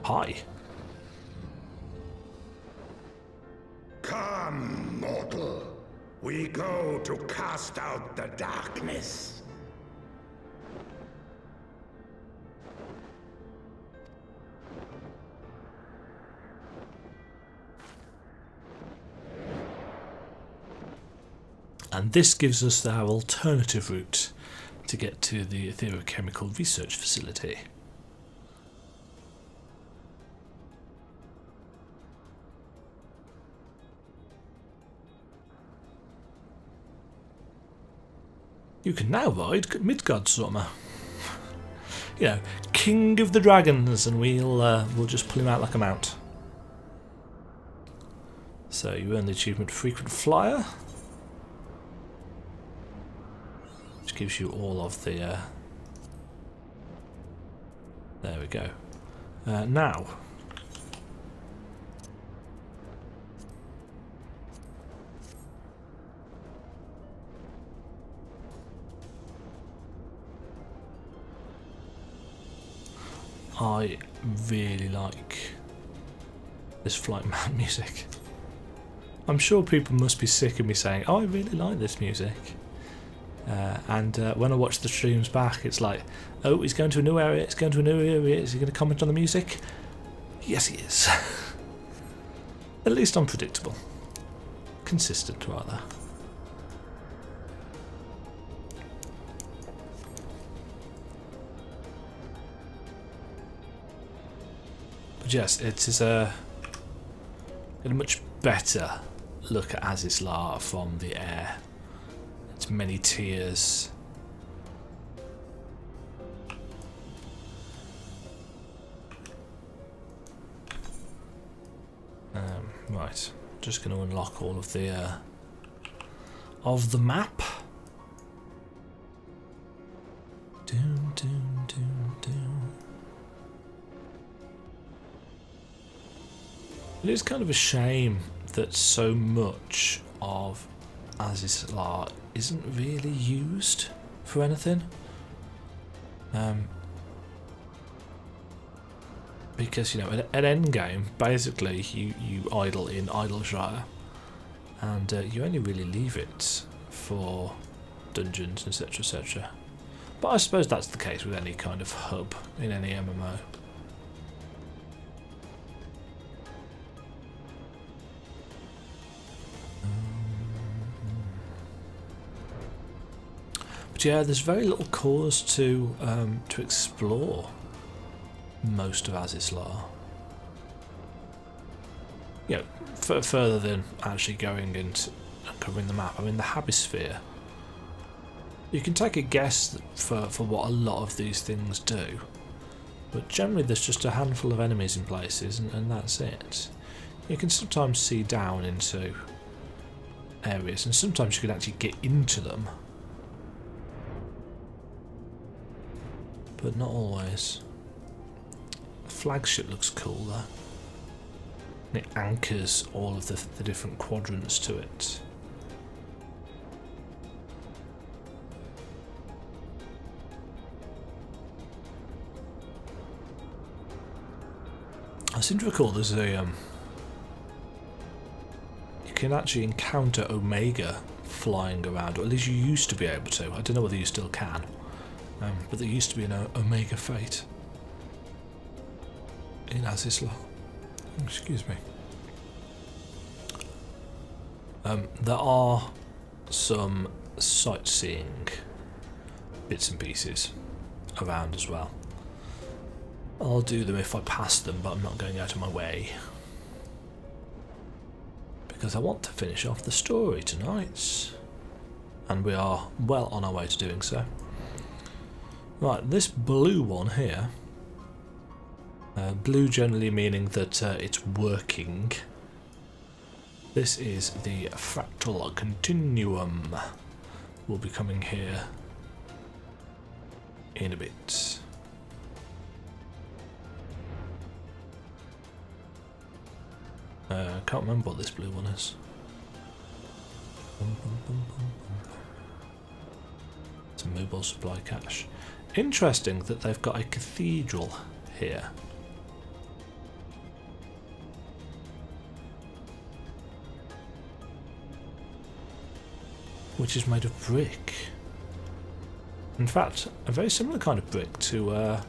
Hi. Come, mortal. We go to cast out the darkness. and this gives us our alternative route to get to the Etherochemical Research Facility. You can now ride Midgard-Sommer. You know, King of the Dragons, and we'll just pull him out like a mount. So you earn the achievement Frequent Flyer, which gives you all of the. There we go. Now. I really like this Flight Man music. I'm sure people must be sick of me saying, oh, I really like this music. And when I watch the streams back, it's like, oh, he's going to a new area, it's going to a new area, is he going to comment on the music? Yes, he is. At least I'm predictable. Consistent, rather. But yes, it is a much better look at Azizlar from the air. It's many tiers. Right, just going to unlock all of the map. Doom, doom, doom, doom. It is kind of a shame that so much of Azizlar isn't really used for anything. Because, you know, at endgame, basically you idle in Idleshire, and you only really leave it for dungeons, etc, etc. But I suppose that's the case with any kind of hub in any MMO. But yeah, there's very little cause to explore most of Azizlar. You know, further than actually going into covering the map. I mean, the Heavensward. You can take a guess for what a lot of these things do, but generally there's just a handful of enemies in places, and that's it. You can sometimes see down into areas, and sometimes you can actually get into them, but not always. The flagship looks cool though. And it anchors all of the different quadrants to it. I seem to recall there's a you can actually encounter Omega flying around, or at least you used to be able to. I don't know whether you still can, but there used to be an Omega Fate in Azizlar. Excuse me. There are some sightseeing bits and pieces around as well. I'll do them if I pass them, but I'm not going out of my way, because I want to finish off the story tonight, and we are well on our way to doing so. Right, this blue one here, blue generally meaning that it's working. This is the fractal continuum. We'll be coming here in a bit. Can't remember what this blue one is. It's a mobile supply cache. Interesting that they've got a cathedral here. Which is made of brick. In fact, a very similar kind of brick to a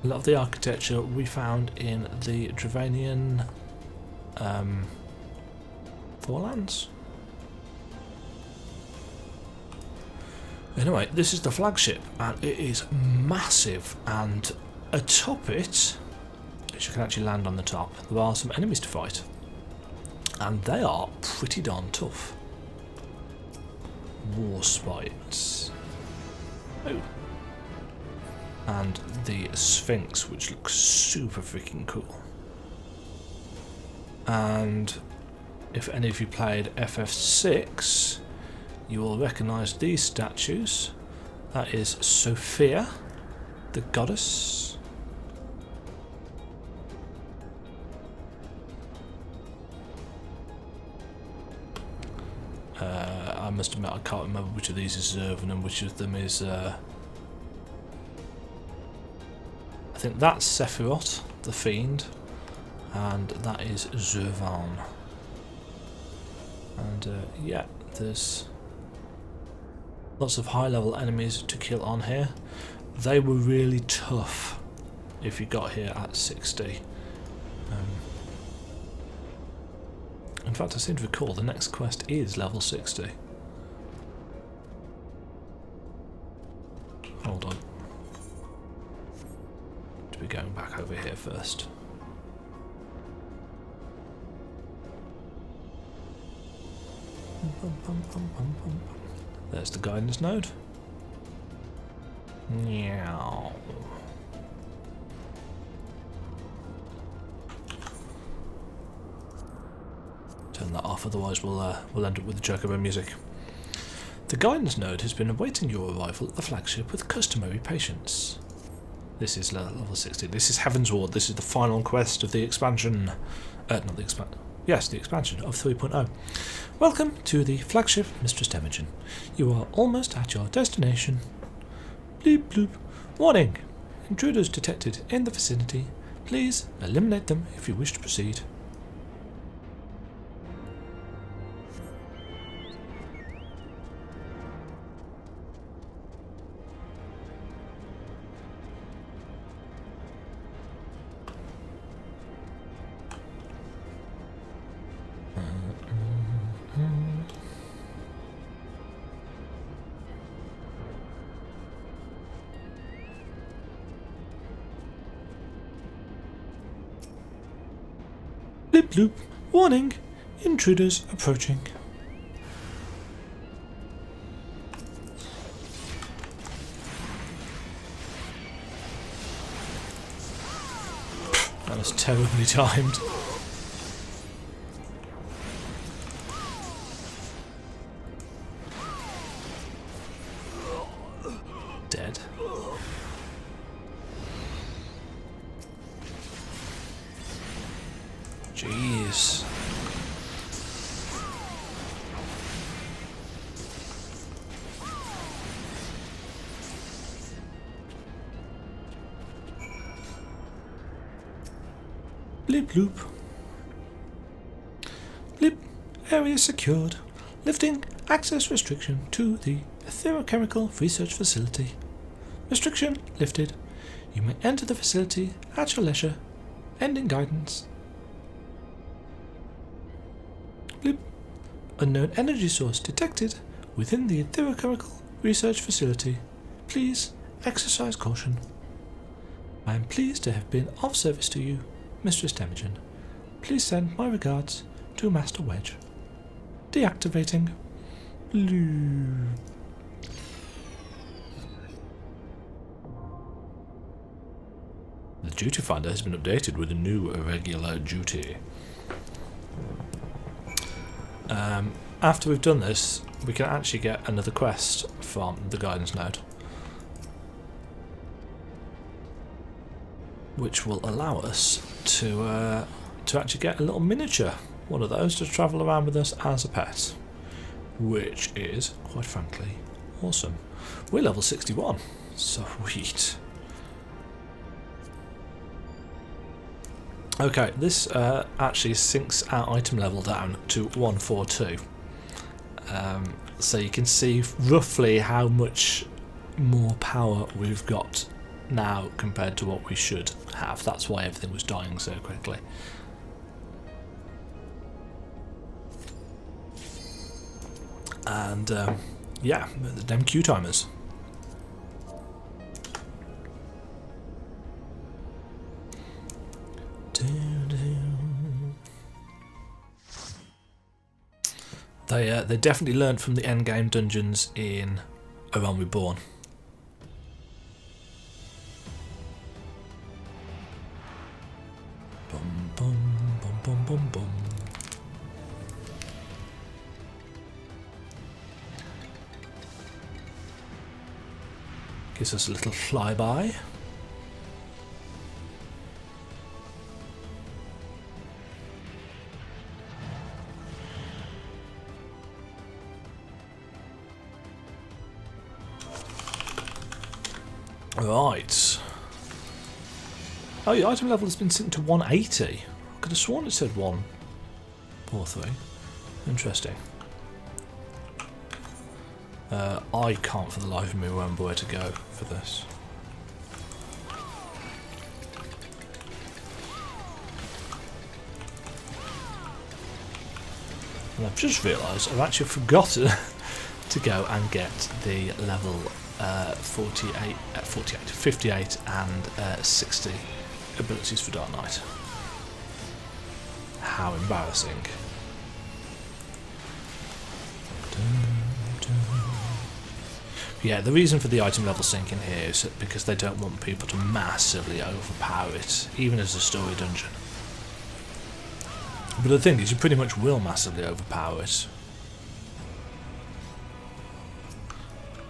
lot of the architecture we found in the Dravanian Forelands. Anyway, this is the flagship, and it is massive, and atop it, which you can actually land on the top, there are some enemies to fight, and they are pretty darn tough. War Spites. Oh. And the Sphinx, which looks super freaking cool. And if any of you played FF6, you will recognise these statues. That is Sophia, the goddess. I must admit I can't remember which of these is Zervan and which of them is... I think that's Sephiroth, the Fiend, and that is Zervan. And yeah, there's lots of high level enemies to kill on here. They were really tough if you got here at 60. In fact, I seem to recall the next quest is level 60. Hold on. To be going back over here first. There's the guidance node. Meow. Turn that off, otherwise we'll end up with the chocobo music. The guidance node has been awaiting your arrival at the flagship with customary patience. This is level 60. This is Heavensward. This is the final quest of the expansion. Not the expansion. Yes, the expansion of 3.0. Welcome to the flagship, Mistress Demajen. You are almost at your destination. Bleep bloop. Warning! Intruders detected in the vicinity. Please eliminate them if you wish to proceed. Blip bloop. Warning! Intruders approaching. That was terribly timed. Dead. Jeez. Blip bloop. Blip. Area secured. Lifting access restriction to the Etherochemical Research Facility. Restriction lifted. You may enter the facility at your leisure. Ending guidance. Blip. Unknown energy source detected within the Etherochemical Research Facility. Please exercise caution. I am pleased to have been of service to you, Mistress Demajen. Please send my regards to Master Wedge. Deactivating. Blue. The duty finder has been updated with a new irregular duty. After we've done this, we can actually get another quest from the guidance node, which will allow us to actually get a little miniature, one of those, to travel around with us as a pet, which is, quite frankly, awesome. We're level 61. Sweet. Okay, this actually sinks our item level down to 142. So you can see roughly how much more power we've got now compared to what we should have. That's why everything was dying so quickly. And yeah, them Q timers. They definitely learned from the endgame dungeons in A Realm Reborn. Bum bum bum bum bum bum. Gives us a little flyby. Right. Oh, the item level has been synced to 180. I could have sworn it said 143. Interesting. I can't for the life of me remember where to go for this. And I've just realised I've actually forgotten to go and get the level 58 and 60 abilities for Dark Knight. How embarrassing. Yeah, the reason for the item level syncing here is because they don't want people to massively overpower it, even as a story dungeon. But the thing is, you pretty much will massively overpower it.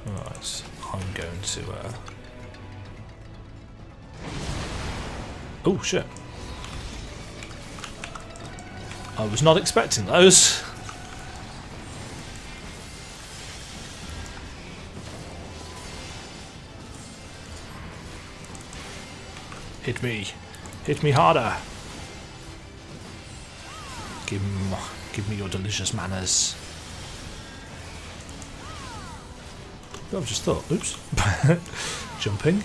Right, I'm going to... Oh, shit. I was not expecting those. Hit me. Hit me harder. Give me your delicious manners. I've just thought, oops. Jumping.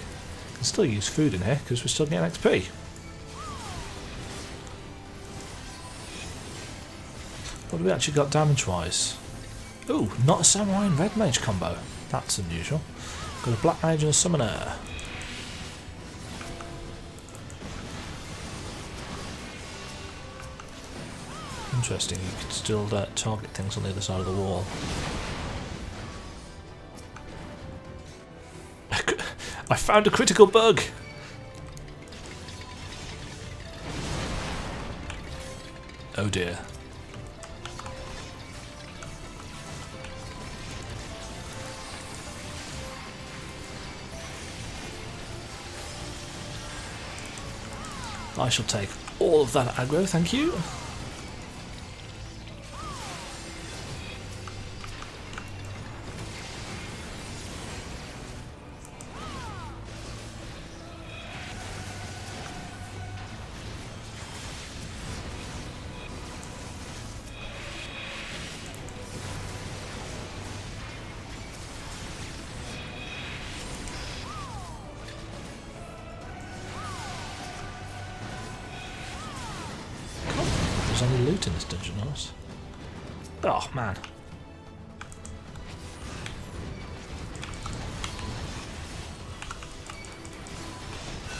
Can still use food in here because we're still getting XP. What have we actually got damage-wise? Ooh, not a samurai and red mage combo. That's unusual. Got a black mage and a summoner. Interesting, you can still target things on the other side of the wall. I found a critical bug! Oh dear. I shall take all of that aggro, thank you. There's any loot in this dungeon, honest. Oh man.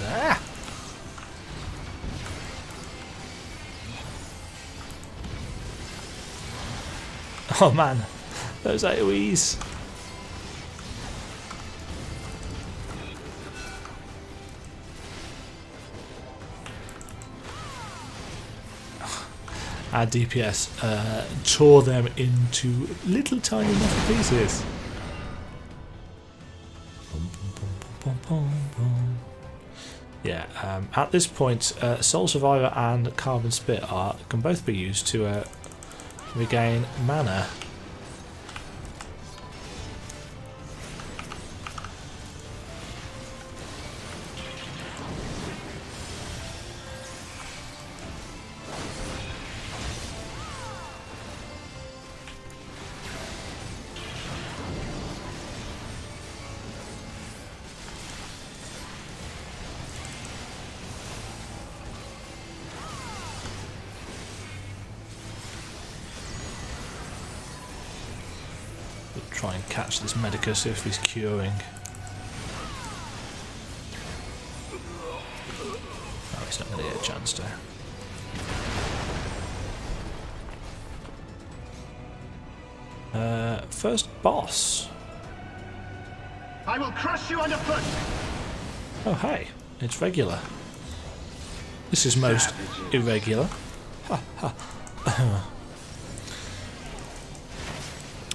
Ah! Oh man, those AoEs. Our DPS tore them into little tiny metal pieces. Yeah, at this point, Soul Survivor and Carbon Spit can both be used to regain mana. Try and catch this Medicus if he's curing. Oh, he's not going to get a chance to. First boss. I will crush you underfoot! Oh hey, it's regular. This is most irregular.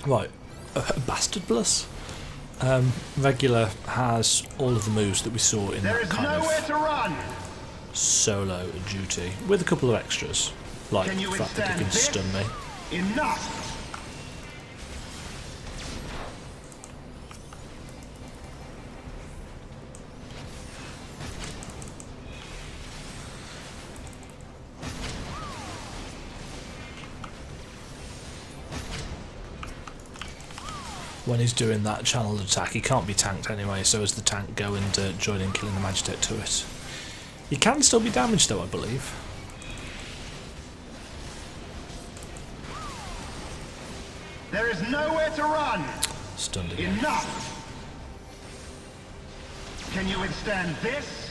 Right, Bastard Plus. Regular has all of the moves that we saw in There that is kind nowhere of to run! solo duty, with a couple of extras, like Can you the fact that he withstand can this? stun me. Enough! When he's doing that channeled attack, he can't be tanked anyway, so as the tank go and join in killing the Magitek turret. He can still be damaged though, I believe. There is nowhere to run! Stunned again. Enough! Can you withstand this?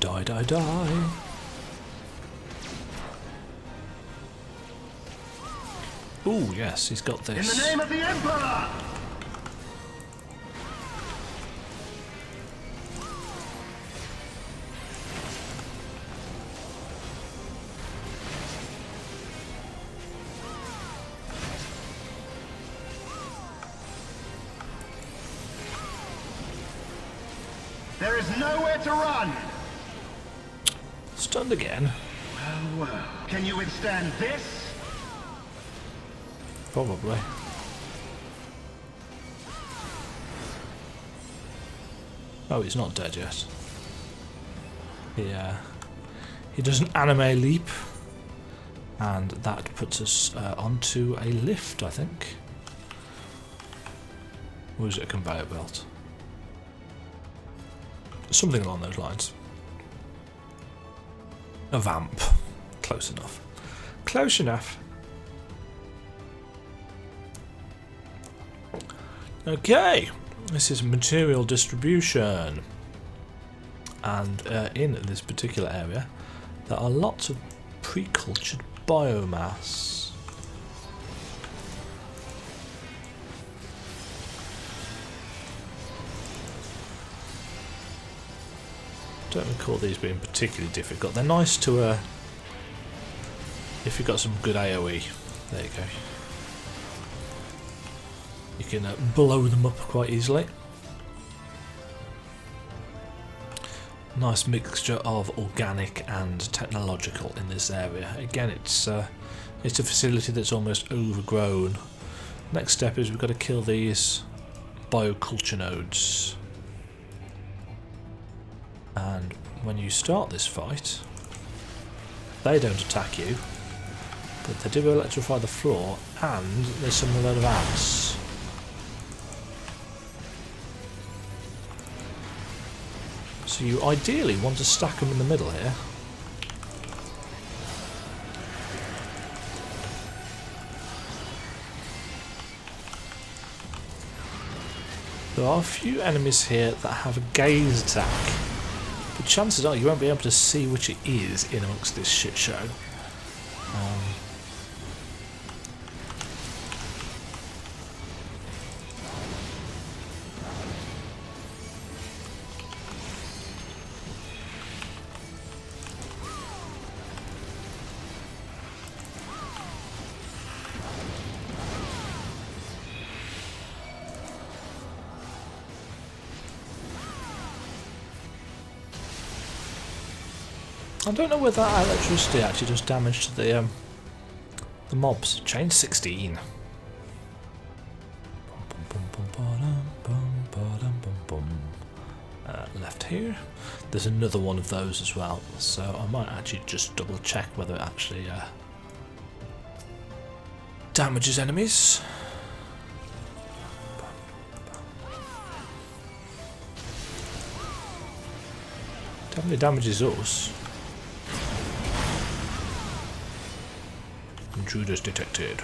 Die, die, die. Ooh, yes, he's got this. In the name of the Emperor! There is nowhere to run! Stunned again. Well. Can you withstand this? Probably. Oh, he's not dead yet. Yeah. He does an anime leap, and that puts us onto a lift, I think. Or is it a conveyor belt? Something along those lines. A vamp. Close enough. Close enough. Okay, this is material distribution, and in this particular area there are lots of pre-cultured biomass. Don't recall these being particularly difficult. They're nice to if you've got some good AoE. There you go. You can blow them up quite easily. Nice mixture of organic and technological in this area. Again, it's a facility that's almost overgrown. Next step is we've got to kill these bioculture nodes. And when you start this fight, they don't attack you, but they do electrify the floor, and there's some load of ants. So you ideally want to stack them in the middle here. There are a few enemies here that have a gaze attack, but chances are you won't be able to see which it is in amongst this shit show. I don't know whether that electricity actually does damage to the mobs. Chain 16. Left here. There's another one of those as well, so I might actually just double check whether it actually damages enemies. Definitely damages us. Intruders detected.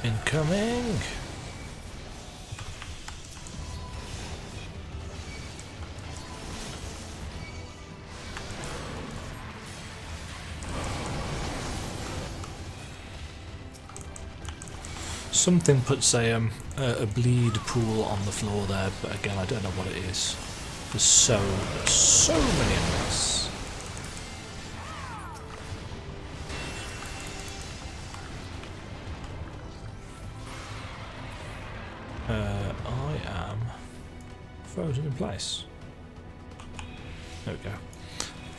Incoming! Something puts a bleed pool on the floor there, but again I don't know what it is. There's so many enemies. I am frozen in place. There we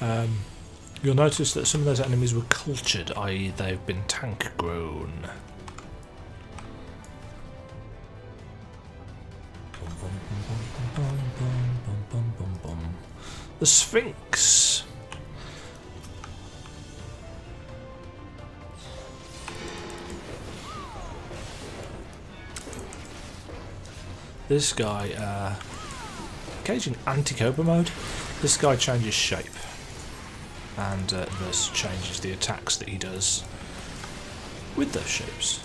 go. You'll notice that some of those enemies were cultured, i.e. they've been tank grown. The Sphinx. This guy, engaging anti-cobra mode, this guy changes shape and thus changes the attacks that he does with those shapes.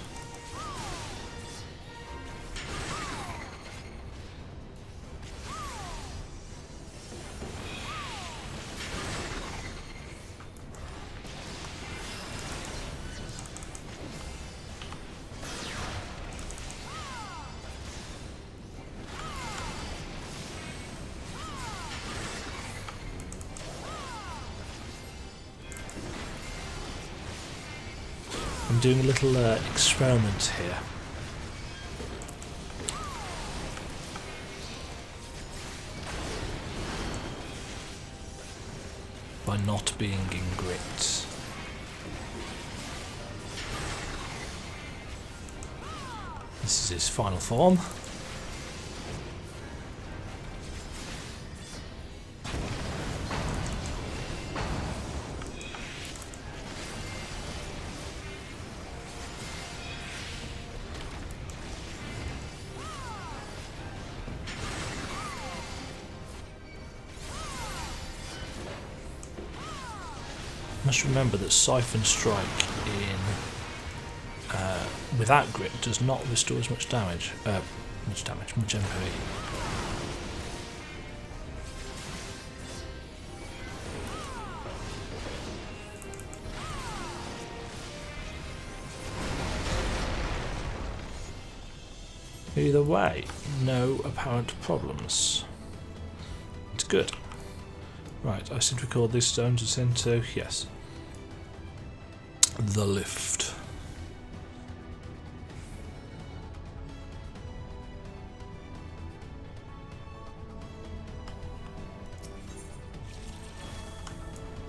I'm doing a little experiment here. By not being in grit. This is his final form. Must remember that Siphon Strike in without grit does not restore as much damage. Much MP. Either way, no apparent problems. It's good. Right, I seem to record these stones is into, yes, the lift.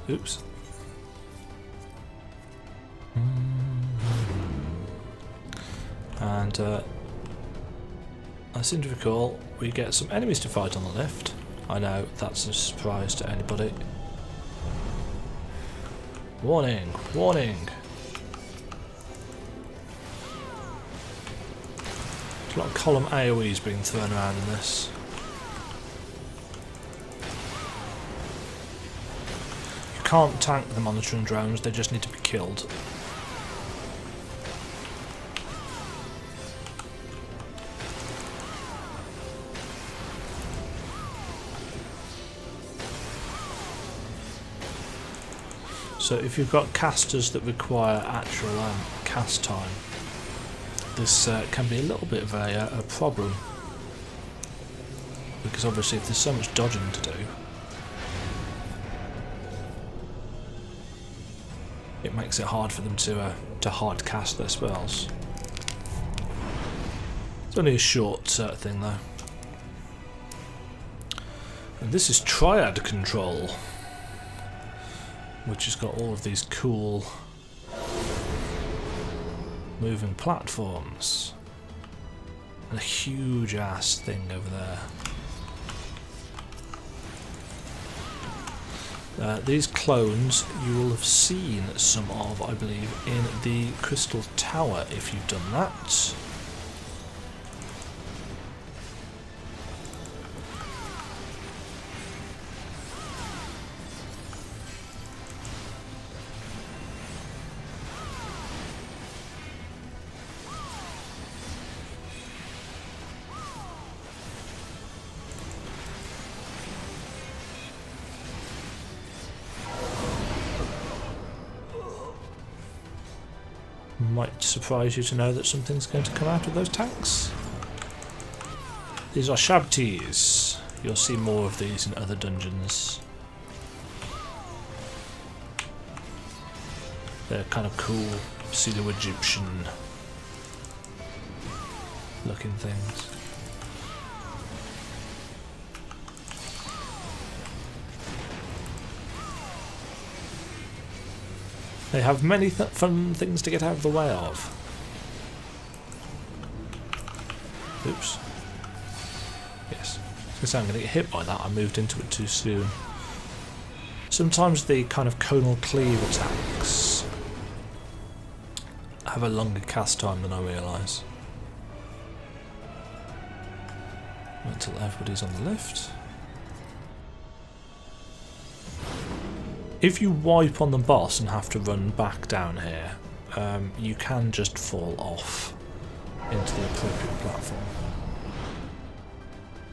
Oops. And I seem to recall we get some enemies to fight on the lift. I know, that's a surprise to anybody. Warning! Warning! There's a lot of column AoEs being thrown around in this. You can't tank the monitoring drones, they just need to be killed. So if you've got casters that require actual cast time, this can be a little bit of a problem, because obviously if there's so much dodging to do, it makes it hard for them to hard cast their spells. It's only a short thing though. And this is Triad Control, which has got all of these cool moving platforms. And a huge ass thing over there. These clones you will have seen some of, I believe, in the Crystal Tower if you've done that. Might surprise you to know that something's going to come out of those tanks. These are Shabtis. You'll see more of these in other dungeons. They're kind of cool, pseudo-Egyptian looking things. They have many fun things to get out of the way of. Oops. Yes. I'm going to get hit by that. I moved into it too soon. Sometimes the kind of conal cleave attacks have a longer cast time than I realise. Until everybody's on the lift. If you wipe on the boss and have to run back down here, you can just fall off into the appropriate platform.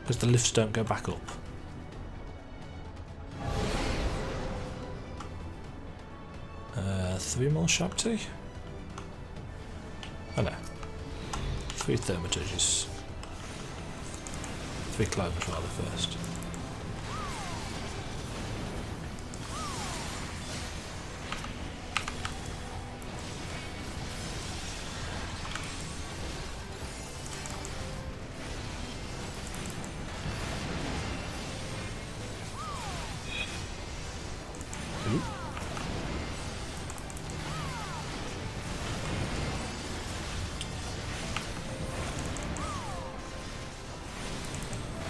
Because the lifts don't go back up. Three more Shabti? Oh no. 3 Thaumaturges. 3 clones rather first.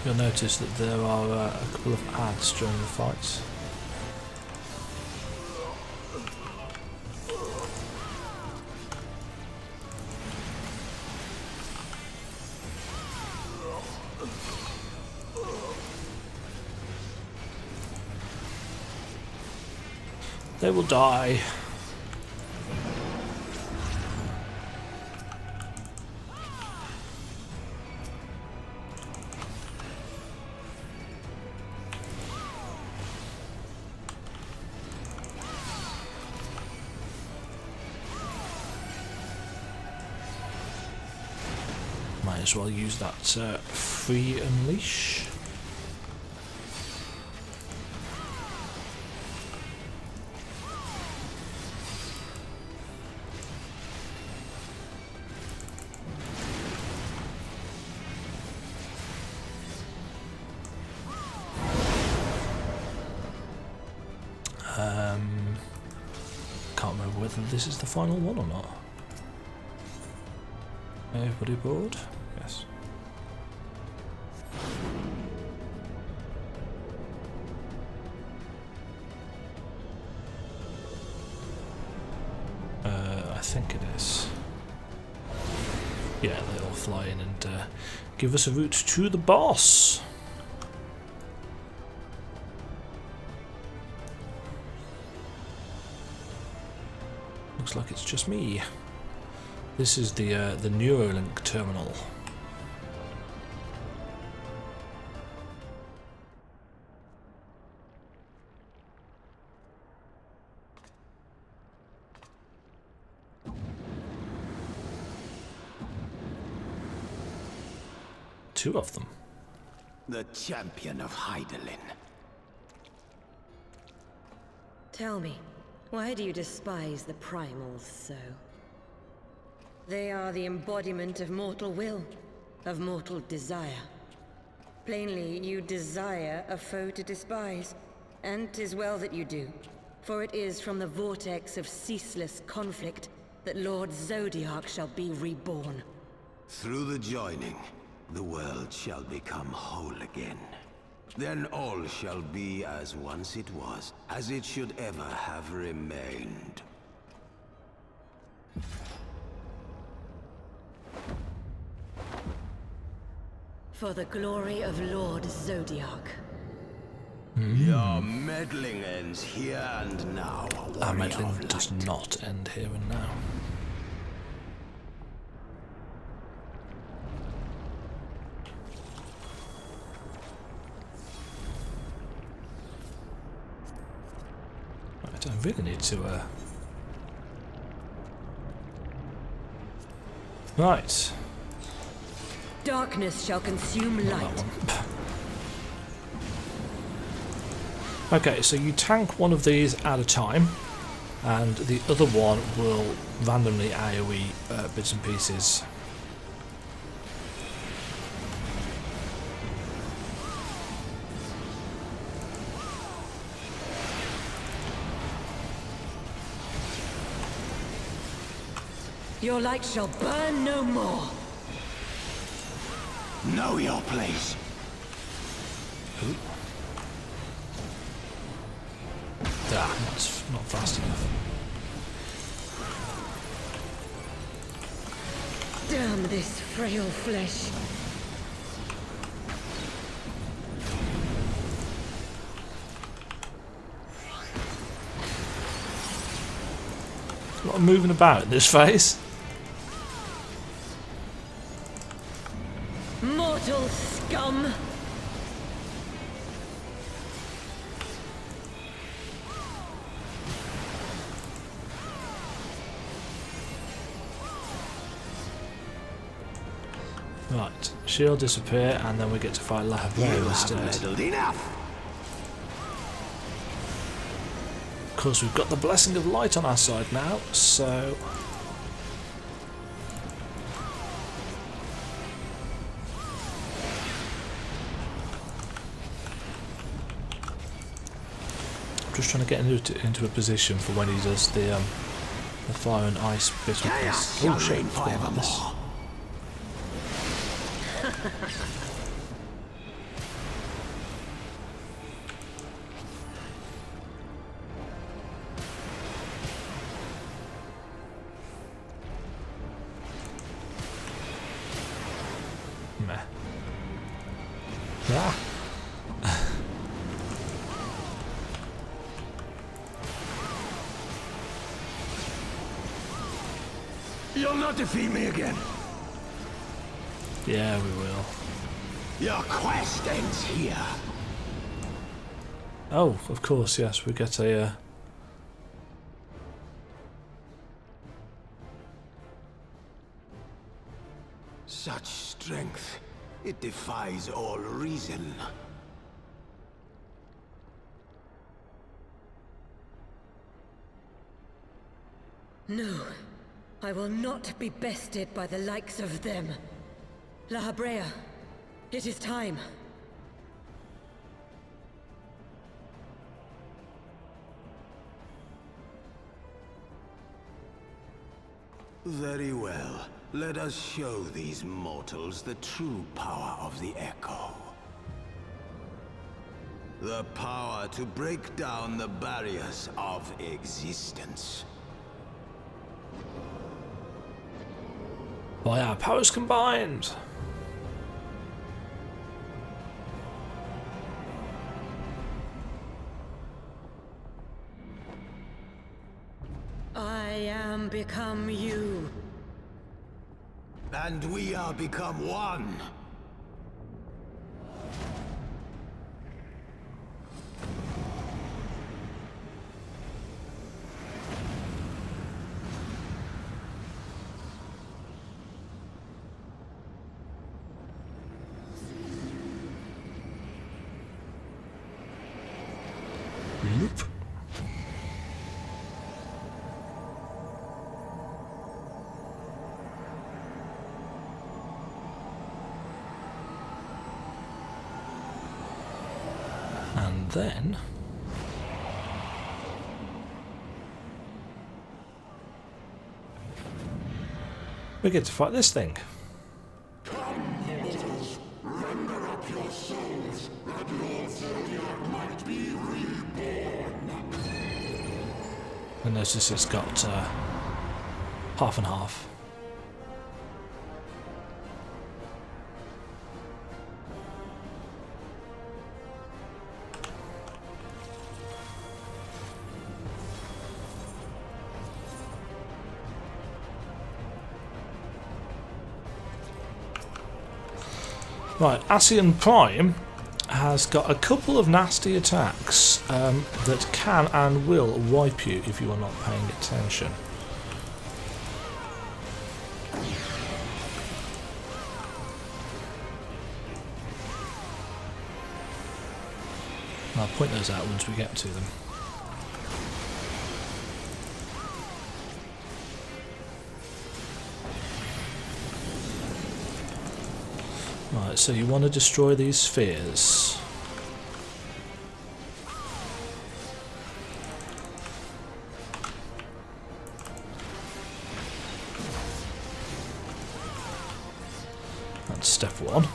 You'll notice that there are a couple of ads during the fights. They will die. Might as well use that free unleash. Can't remember whether this is the final one or not. Everybody bored? Yes. I think it is. Yeah, they all fly in and give us a route to the boss. Looks like it's just me. This is the Neuralink terminal. Two of them. The champion of Hydaelyn. Tell me, why do you despise the primals so? They are the embodiment of mortal will, of mortal desire. Plainly, you desire a foe to despise, and 'tis well that you do, for it is from the vortex of ceaseless conflict that Lord Zodiac shall be reborn. Through the joining, the world shall become whole again. Then all shall be as once it was, as it should ever have remained. For the glory of Lord Zodiac. Your meddling ends here and now. Our warrior meddling of does light. not end here and now. Right, I really need to Right. Darkness shall consume light. Okay, so you tank one of these at a time, and the other one will randomly AoE bits and pieces. Your light shall burn no more. Know your place. That's not fast enough. Damn this frail flesh. A lot of moving about in this phase. Mortal scum! Right, shield disappear, and then we get to fight Lahabrea instead. Meddled enough. Of course, we've got the blessing of light on our side now, so just trying to get into a position for when he does the fire and ice bit of this. Oh shit, forgot about this. Meh. Ah. You'll not defeat me again. Yeah, we will. Your quest ends here. Oh, of course, yes, we get a Such strength, it defies all reason. No, I will not be bested by the likes of them. Lahabrea, it is time. Very well. Let us show these mortals the true power of the Echo. The power to break down the barriers of existence. by our powers combined. I am become you. And we are become one. Loop. And then We get to fight this thing. And notice it's got half and half. Right, Ascian Prime has got a couple of nasty attacks that can and will wipe you if you are not paying attention. I'll point those out once we get to them. Right, so you want to destroy these spheres. That's step one.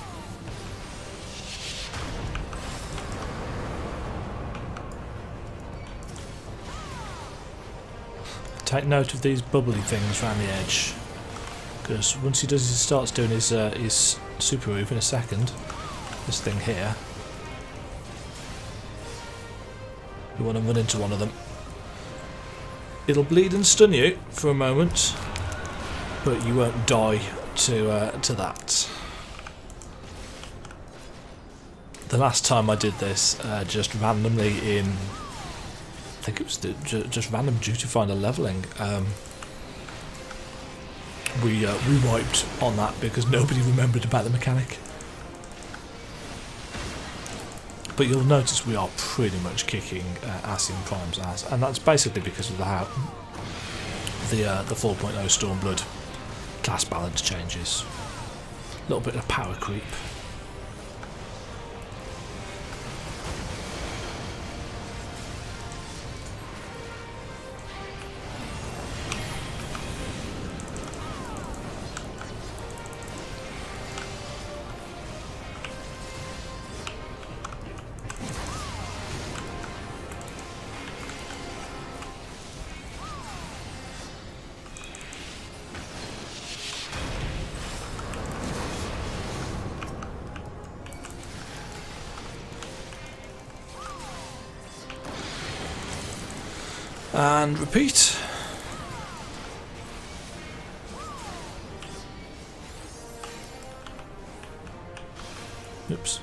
Take note of these bubbly things around the edge, because once he starts doing his super move in a second, this thing here, you want to run into one of them. It'll bleed and stun you for a moment, but you won't die to that. The last time I did this, just randomly in, I think it was just random due to find a leveling. We wiped on that because nobody remembered about the mechanic. But you'll notice we are pretty much kicking Ascian Prime's ass, and that's basically because of the 4.0 Stormblood class balance changes. A little bit of power creep. And repeat. Oops,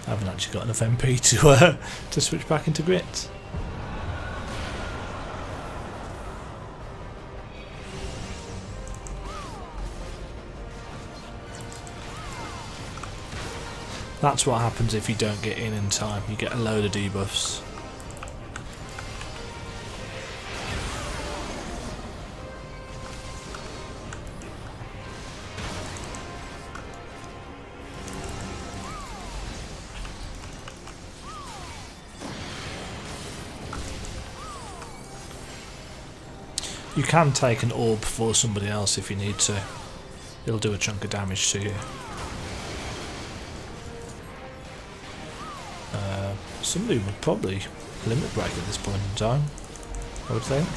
I haven't actually got enough MP to switch back into grit. That's what happens if you don't get in time. You get a load of debuffs. You can take an orb for somebody else if you need to. It'll do a chunk of damage to you. Somebody would probably limit break at this point in time, I would think.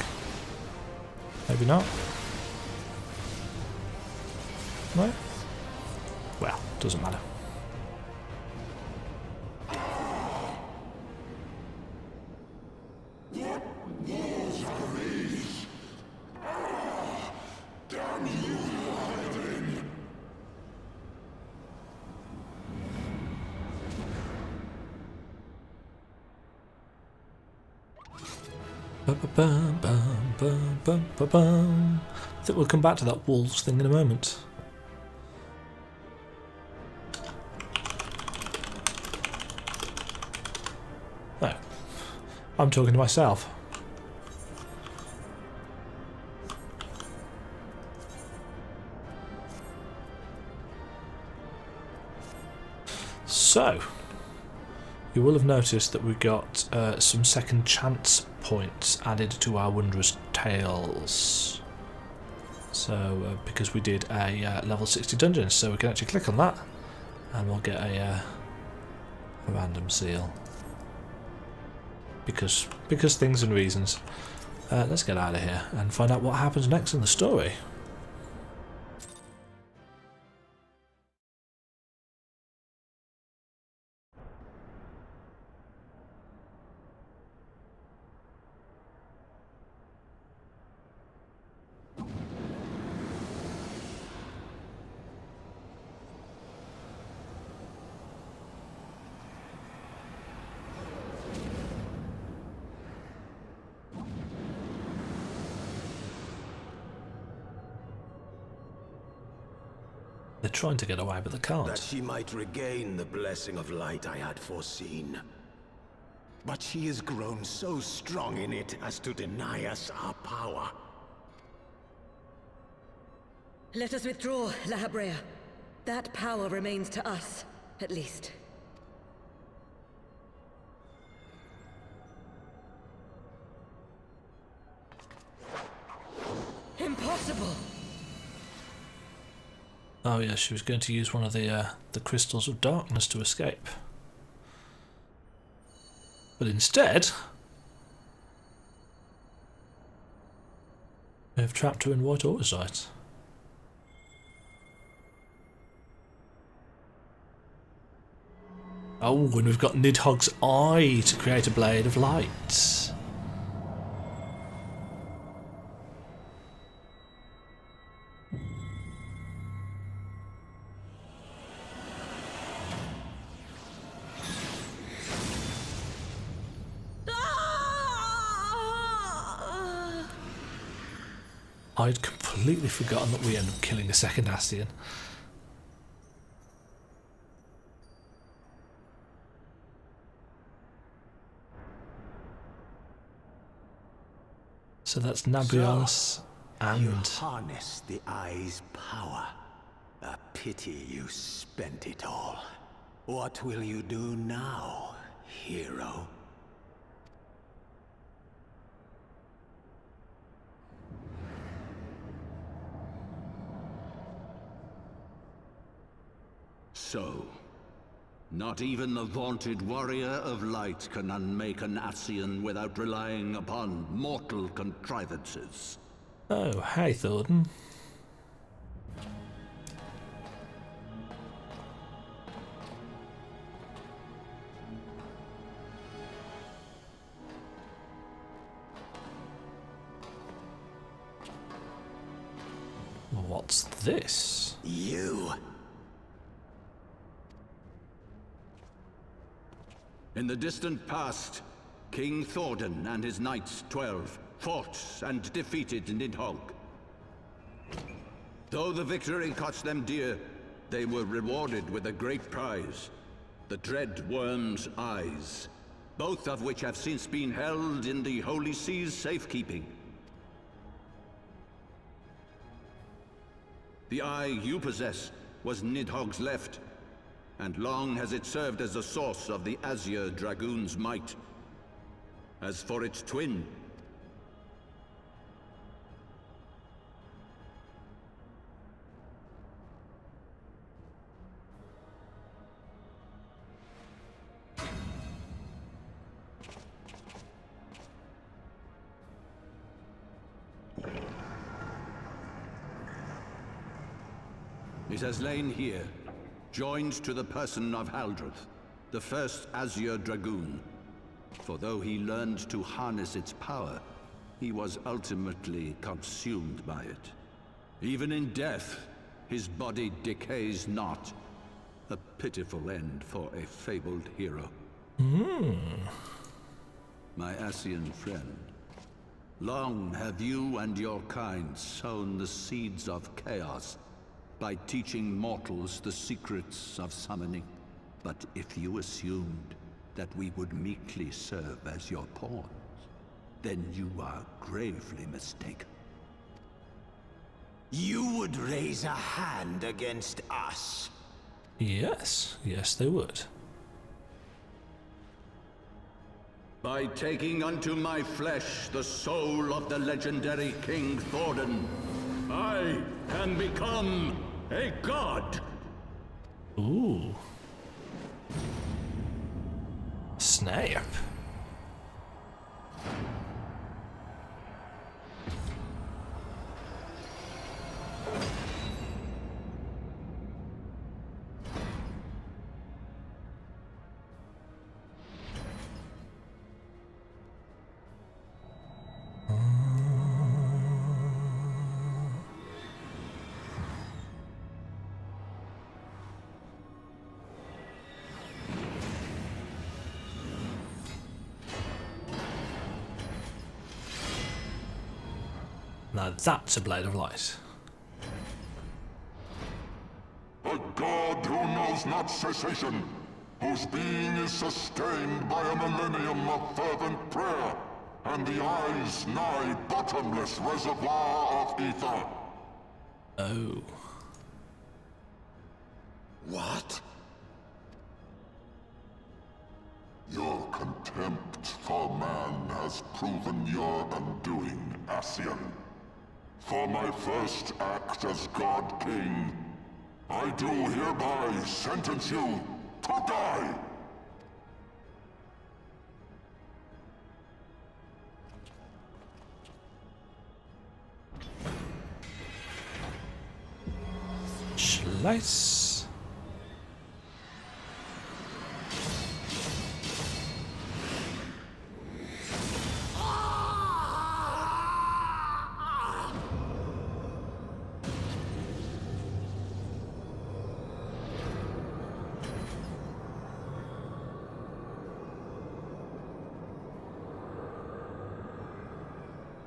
Maybe not. No? Well, doesn't matter. I think we'll come back to that wolves thing in a moment. No, I'm talking to myself. So, you will have noticed that we got some second chance points added to our Wondrous Tales. So because we did a level 60 dungeon, so we can actually click on that and we'll get a random seal. Because things and reasons. Let's get out of here and find out what happens next in the story. They're trying to get away, but they can't. That she might regain the blessing of light I had foreseen. But she has grown so strong in it as to deny us our power. Let us withdraw, La Habrea. That power remains to us, at least. Impossible! Oh yeah, she was going to use one of the crystals of darkness to escape. But instead, we have trapped her in white orisite. Oh, and we've got Nidhogg's eye to create a blade of light. I'd completely forgotten that we end up killing a second Ascian. So that's Nabrialis and... You harness the eye's power. A pity you spent it all. What will you do now, hero? So, not even the vaunted warrior of light can unmake an Ascian without relying upon mortal contrivances. Oh, hey Thornton. What's this? You. In the distant past, King Thordan and his knights 12 fought and defeated Nidhogg. Though the victory cost them dear, they were rewarded with a great prize, the Dread Worm's eyes, both of which have since been held in the Holy Sea's safekeeping. The eye you possess was Nidhogg's left, and long has it served as the source of the Azure Dragoon's might. As for its twin, it has lain here, joined to the person of Haldreth, the first Azure Dragoon. For though he learned to harness its power, he was ultimately consumed by it. Even in death, his body decays not. A pitiful end for a fabled hero. My Ascian friend, long have you and your kind sown the seeds of chaos by teaching mortals the secrets of summoning. But if you assumed that we would meekly serve as your pawns, then you are gravely mistaken. You would raise a hand against us? Yes, yes they would. By taking unto my flesh the soul of the legendary King Thordan, I can become a god. Ooh. Snape. Now that's a blade of light. A god who knows not cessation, whose being is sustained by a millennium of fervent prayer, and the eyes nigh bottomless reservoir of ether. Oh. What? Your contempt for man has proven your undoing, Ascian. For my first act as God King, I do hereby sentence you to die! Slice.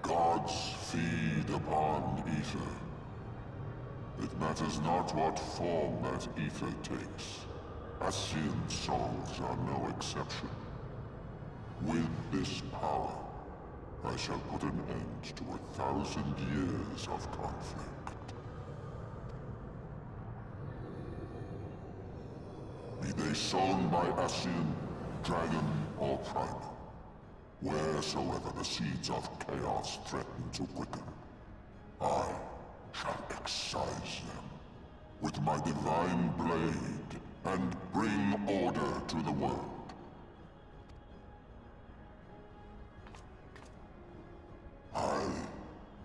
Gods feed upon ether. It matters not what form that ether takes. Ascian souls are no exception. With this power, I shall put an end to 1,000 years of conflict. Be they sown by Ascian, dragon, or primal. Wheresoever the seeds of chaos threaten to quicken, I shall excise them with my divine blade and bring order to the world. I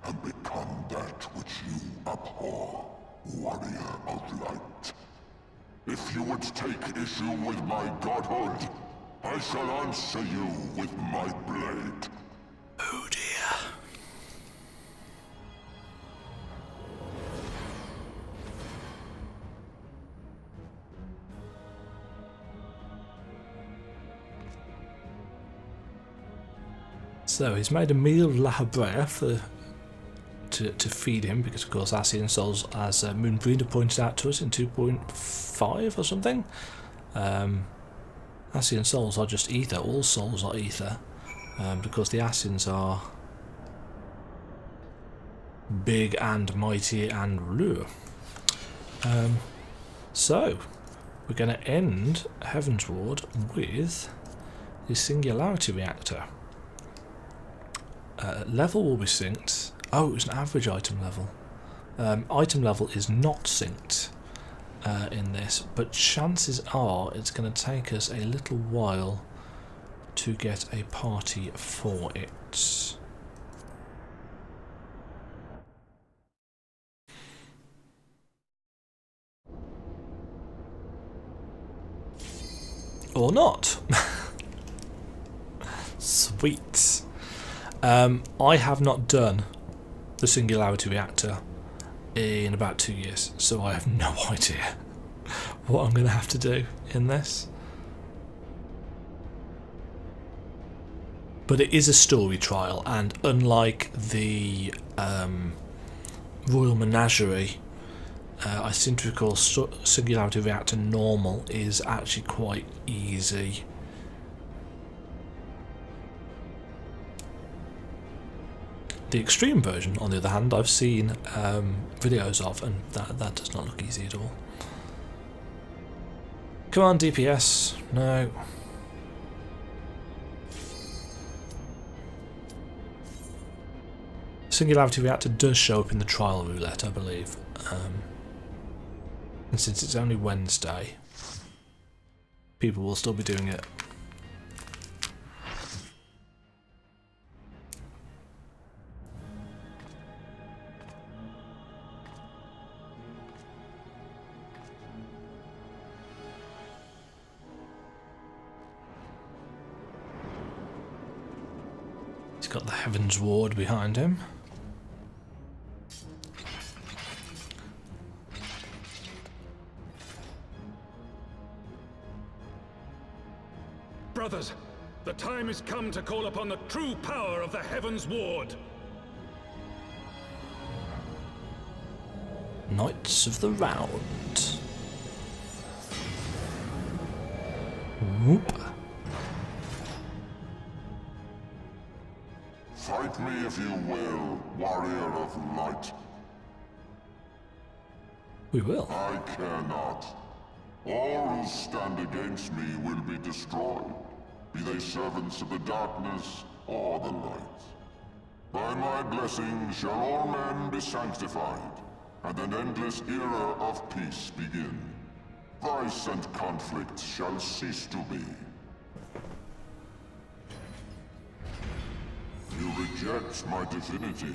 have become that which you abhor, warrior of light. If you would take issue with my godhood, I shall answer you with my blade. Oh dear. So he's made a meal of La Habrea to feed him, because of course Ascian souls, as Moonbreeder pointed out to us in 2.5 or something, Ascian souls are just ether. All souls are ether, because the Ascians are big and mighty and blue. So we're going to end Heavensward with the Singularity Reactor. Level will be synced. Oh, it was an average item level. Item level is not synced in this, but chances are it's going to take us a little while to get a party for it. Or not. Sweet. I have not done the Singularity Reactor in about 2 years, so I have no idea what I'm going to have to do in this. But it is a story trial, and unlike the Royal Menagerie, I seem to recall Singularity Reactor Normal is actually quite easy. The extreme version, on the other hand, I've seen videos of, and that does not look easy at all. Come on, DPS. No. Singularity reactor does show up in the trial roulette, I believe. And since it's only Wednesday, people will still be doing it. He's got the Heavensward behind him. Brothers, the time has come to call upon the true power of the Heavensward. Knights of the Round. Whoop. Fight me if you will, warrior of light. We will. I care not. All who stand against me will be destroyed, be they servants of the darkness or the light. By my blessing shall all men be sanctified, and an endless era of peace begin. Vice and conflict shall cease to be. You reject my divinity,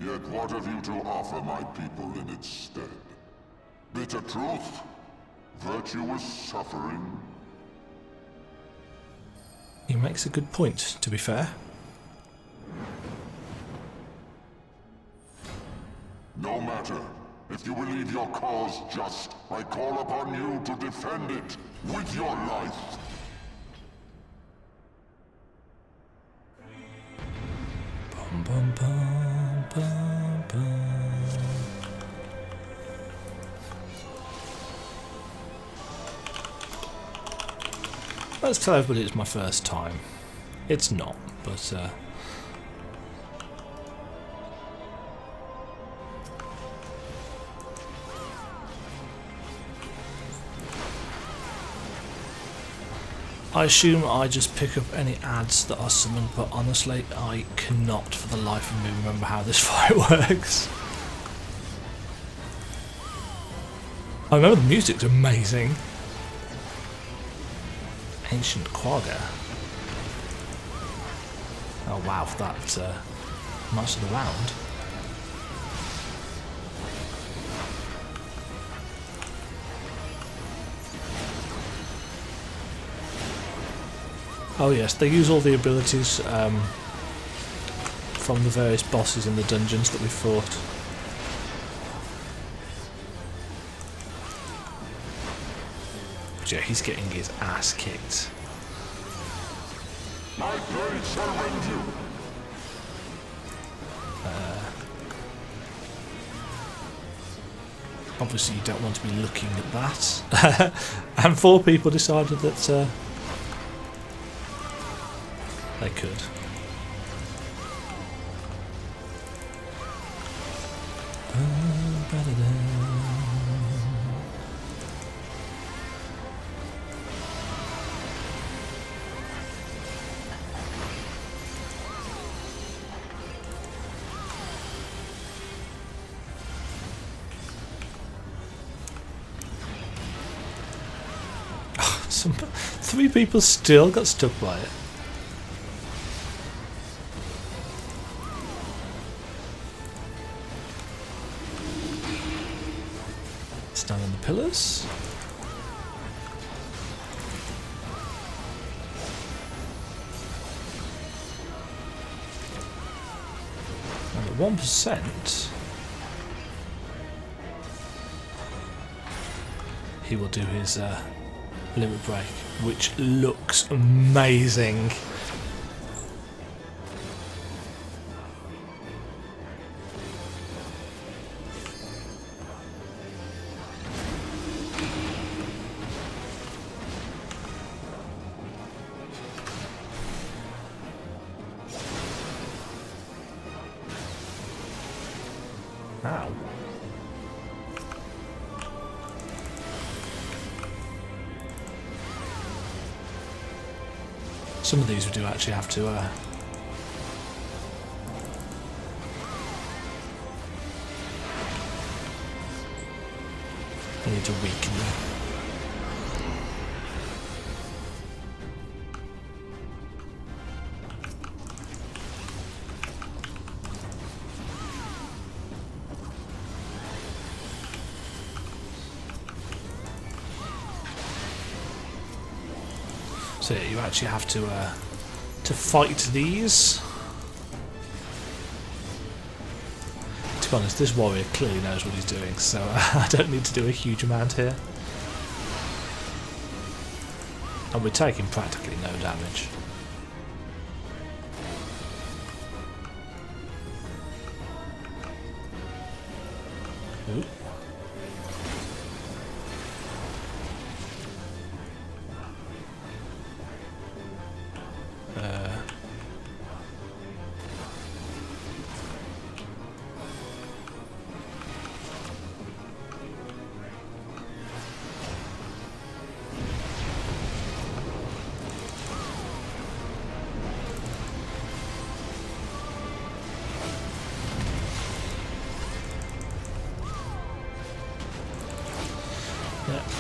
yet what have you to offer my people in its stead? Bitter truth? Virtuous suffering? He makes a good point, to be fair. No matter. If you believe your cause just, I call upon you to defend it with your life. Bum, bum, bum, bum, bum. Let's tell everybody it's my first time. It's not, but I assume I just pick up any ads that are summoned, but honestly I cannot for the life of me remember how this fight works. I remember the music's amazing. Ancient Quagga. Oh wow, that's nice of the round. Oh yes, they use all the abilities from the various bosses in the dungeons that we fought. But yeah, he's getting his ass kicked. My blade shall rend you. Obviously you don't want to be looking at that. And 4 people decided that they could. Some 3 people still got stuck by it. Stand on the pillars. And at 1%, he will do his limit break, which looks amazing. Ow. Some of these we do actually have to I need to weaken them. So you actually have to fight these. To be honest, this warrior clearly knows what he's doing, so I don't need to do a huge amount here. And we're taking practically no damage. Ooh.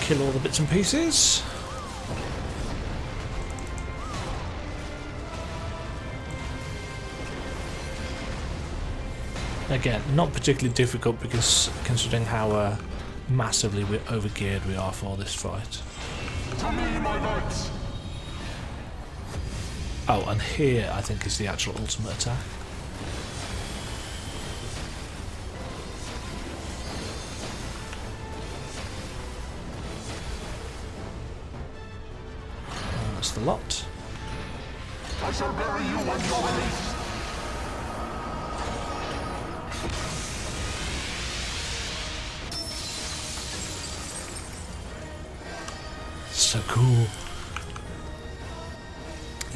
Kill all the bits and pieces. Again, not particularly difficult because considering how massively we're overgeared we are for this fight. To me, my lords! Oh, and here I think is the actual ultimate attack. That's the lot. I shall bury you when you're released! So cool.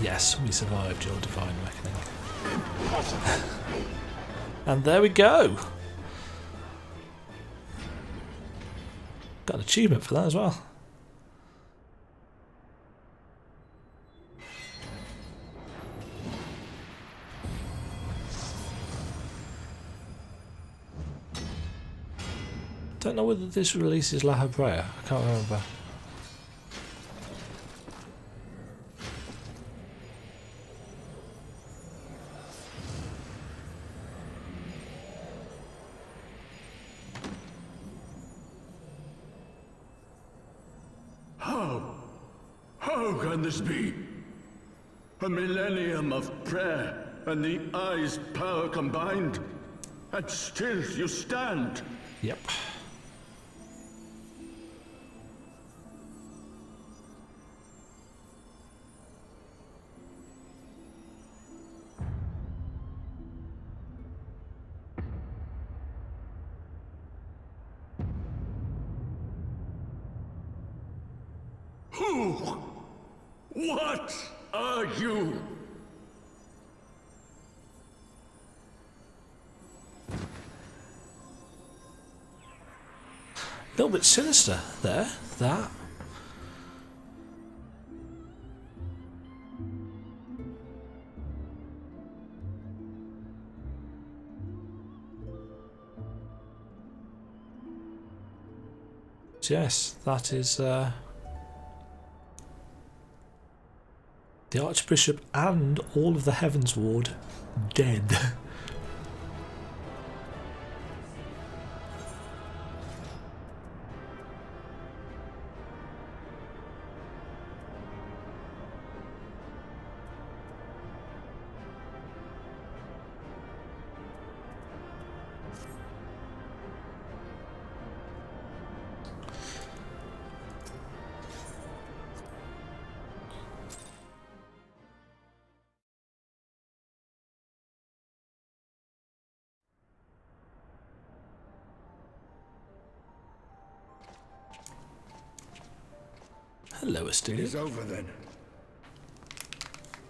Yes, we survived your divine reckoning. And there we go. Got an achievement for that as well. Don't know whether this releases La Hebrea. I can't remember. How can this be? A millennium of prayer and the Eye's power combined, and still you stand. Yep. Who? What are you? A little bit sinister there, that. Yes, that is the Archbishop and all of the Heavensward dead. Hello, It Ffxiv. is over then.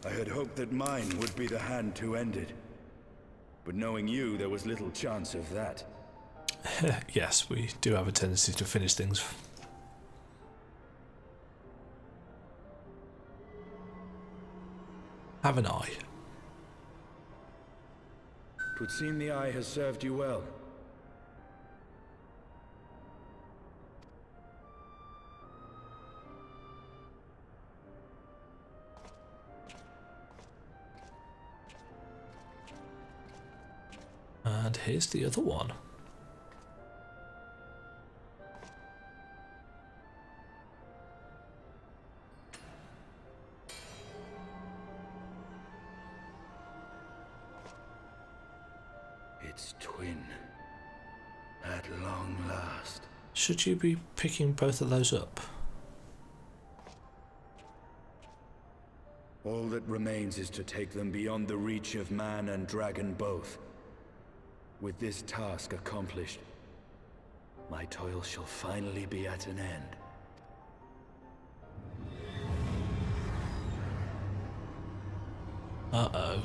I had hoped that mine would be the hand to end it. But knowing you, there was little chance of that. Yes, we do have a tendency to finish things. Have an eye. 'Twould seem the Eye has served you well. And here's the other one. Its twin. At long last. Should you be picking both of those up? All that remains is to take them beyond the reach of man and dragon both. With this task accomplished, my toil shall finally be at an end. Uh-oh.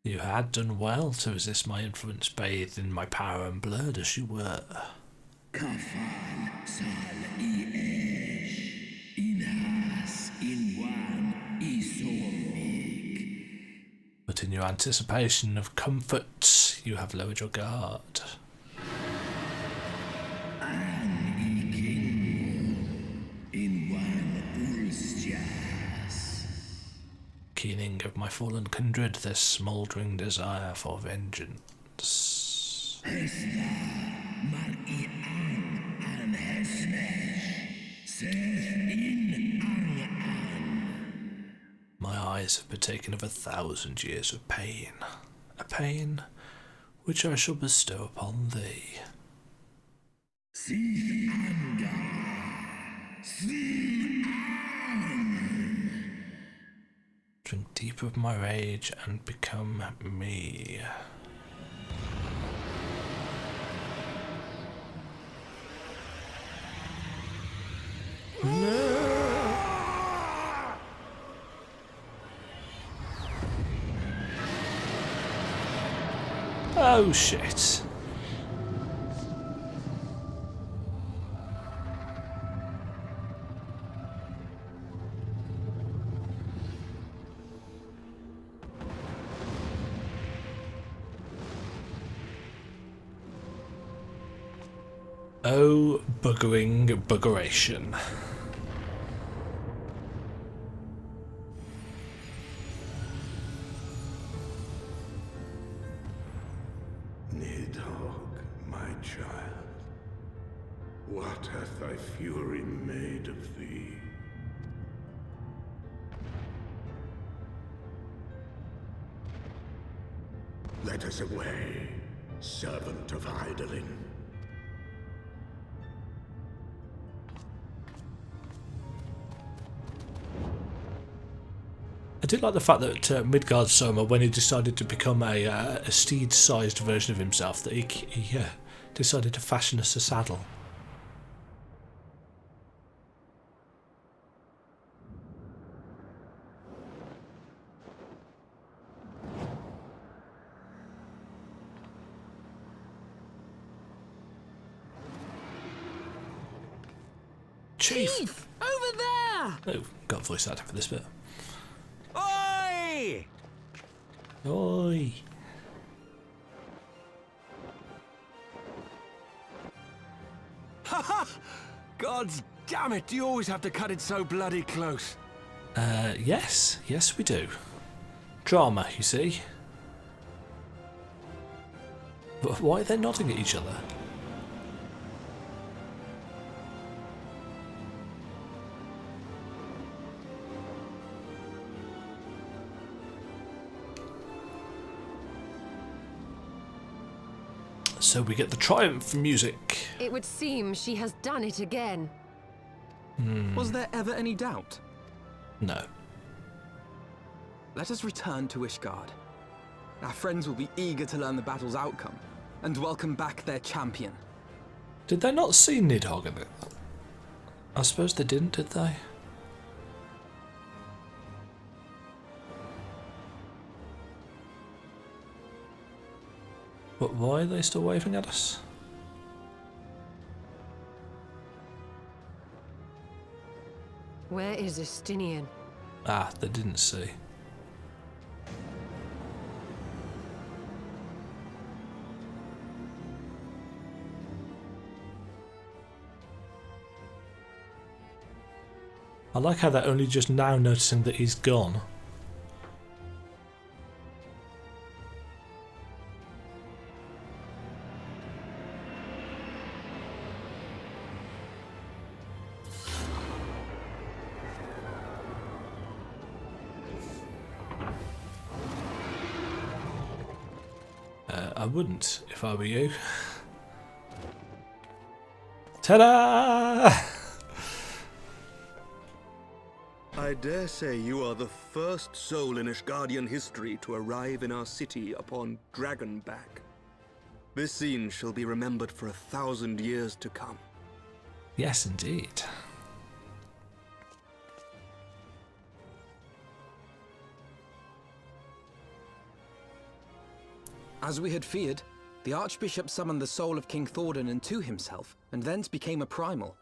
You had done well to resist my influence, bathed in my power and blurred as you were. But in your anticipation of comfort, you have lowered your guard. Keening of my fallen kindred, their smouldering desire for vengeance. My eyes have partaken of 1,000 years of pain, a pain which I shall bestow upon thee. Drink deep of my rage and become me. Oh shit. Oh, buggering buggeration. Nidhogg, my child, what hath thy fury made of thee? Let us away, servant of Hydaelyn. I did like the fact that Midgard Soma, when he decided to become a steed-sized version of himself, that he decided to fashion us a saddle. Chief! Over there! Oh, got voice acting for this bit. Oi! Oi! Haha! God damn it, do you always have to cut it so bloody close? Yes. Yes, we do. Drama, you see. But why are they nodding at each other? So we get the triumph music. It would seem she has done it again. Was there ever any doubt? No. Let us return to Ishgard. Our friends will be eager to learn the battle's outcome, and welcome back their champion. Did they not see Nidhogg in it? I suppose they didn't, did they? But why are they still waving at us? Where is Estinian? Ah, they didn't see. I like how they're only just now noticing that he's gone. I wouldn't if I were you. Ta-da! I dare say you are the first soul in Ishgardian history to arrive in our city upon Dragonback. This scene shall be remembered for 1,000 years to come. Yes, indeed. As we had feared, the Archbishop summoned the soul of King Thordan into himself, and thence became a primal.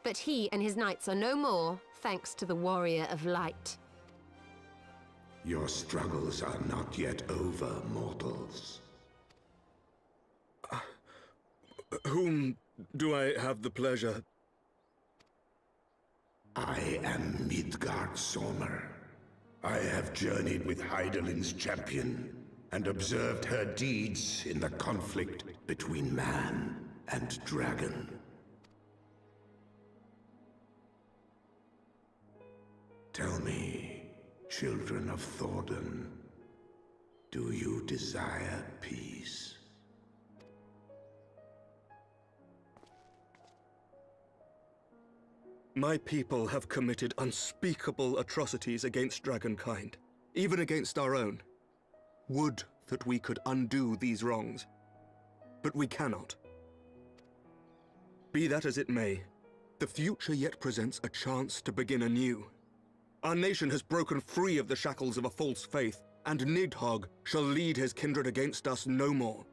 But he and his knights are no more, thanks to the Warrior of Light. Your struggles are not yet over, mortals. Whom do I have the pleasure? I am Midgard Sommer. I have journeyed with Hydaelyn's champion and observed her deeds in the conflict between man and dragon. Tell me, children of Thordan, do you desire peace? My people have committed unspeakable atrocities against dragonkind, even against our own. Would that we could undo these wrongs, but we cannot. Be that as it may, the future yet presents a chance to begin anew. Our nation has broken free of the shackles of a false faith, and Nidhogg shall lead his kindred against us no more.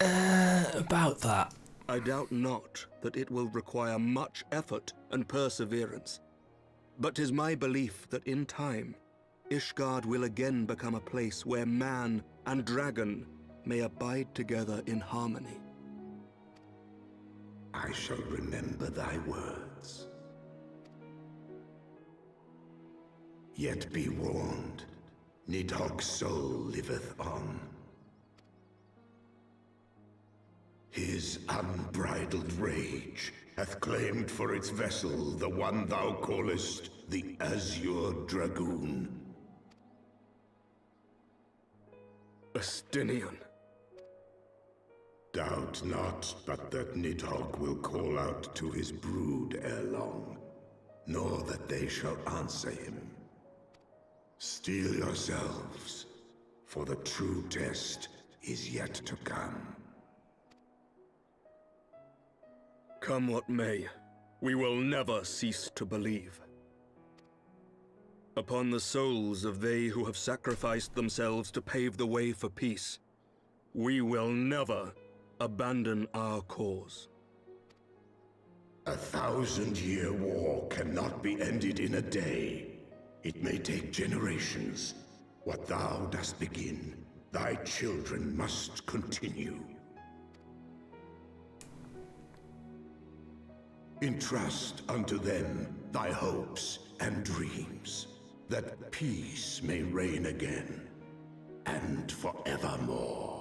About that. I doubt not that it will require much effort and perseverance. But 'tis my belief that in time, Ishgard will again become a place where man and dragon may abide together in harmony. I shall remember thy words. Yet be warned, Nidhogg's soul liveth on. His unbridled rage hath claimed for its vessel the one thou callest the Azure Dragoon. Estinian. Doubt not but that Nidhogg will call out to his brood ere long, nor that they shall answer him. Steel yourselves, for the true test is yet to come. Come what may, we will never cease to believe. Upon the souls of they who have sacrificed themselves to pave the way for peace, we will never abandon our cause. 1,000-year war cannot be ended in a day. It may take generations. What thou dost begin, thy children must continue. Entrust unto them thy hopes and dreams, that peace may reign again, and forevermore.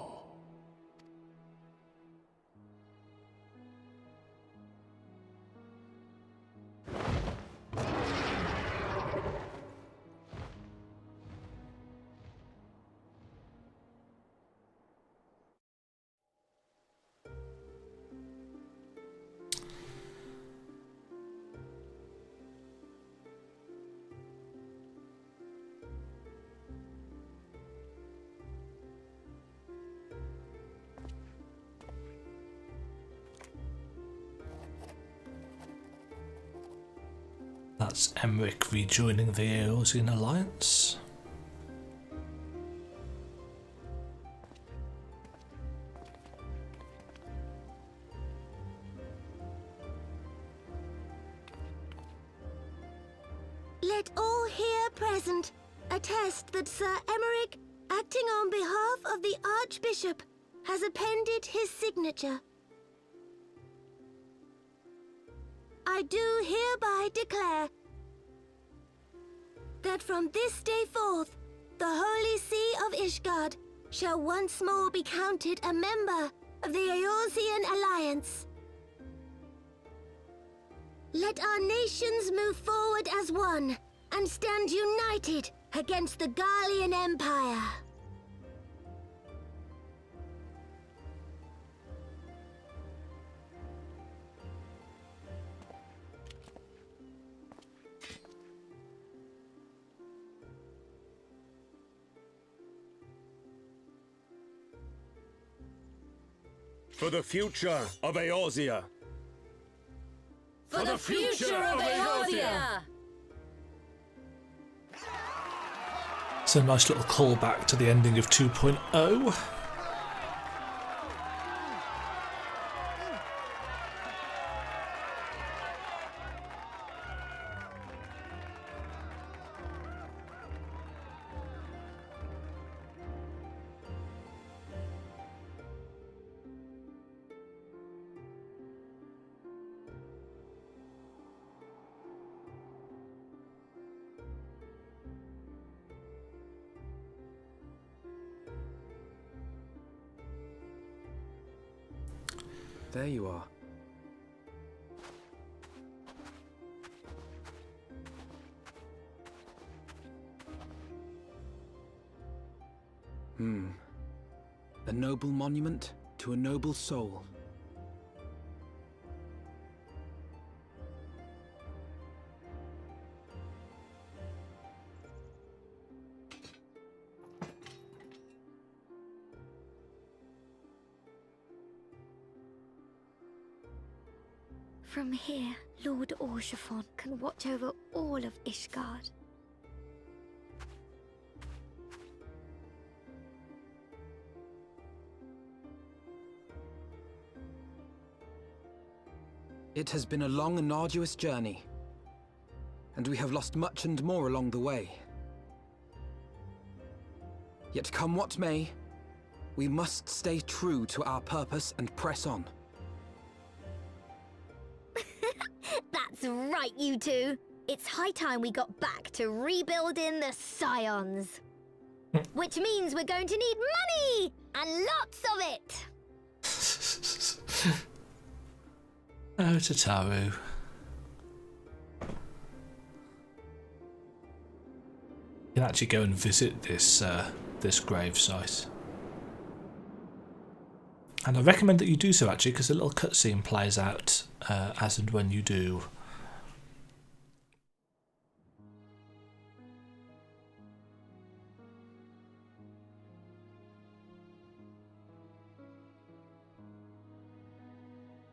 That's Emmerich rejoining the Eorzean Alliance. Let all here present attest that Sir Emmerich, acting on behalf of the Archbishop, has appended his signature. I do hereby declare that from this day forth, the Holy See of Ishgard shall once more be counted a member of the Eorzean Alliance. Let our nations move forward as one and stand united against the Garlean Empire. For the future of Eorzea. For the future of Eorzea! It's a nice little callback to the ending of 2.0. There you are. A noble monument to a noble soul. From here, Lord Orshafon can watch over all of Ishgard. It has been a long and arduous journey, and we have lost much and more along the way. Yet come what may, we must stay true to our purpose and press on. That's right, you two. It's high time we got back to rebuilding the Scions. Which means we're going to need money! And lots of it! Oh, Tataru. You can actually go and visit this this grave site. And I recommend that you do so, actually, because a little cutscene plays out as and when you do.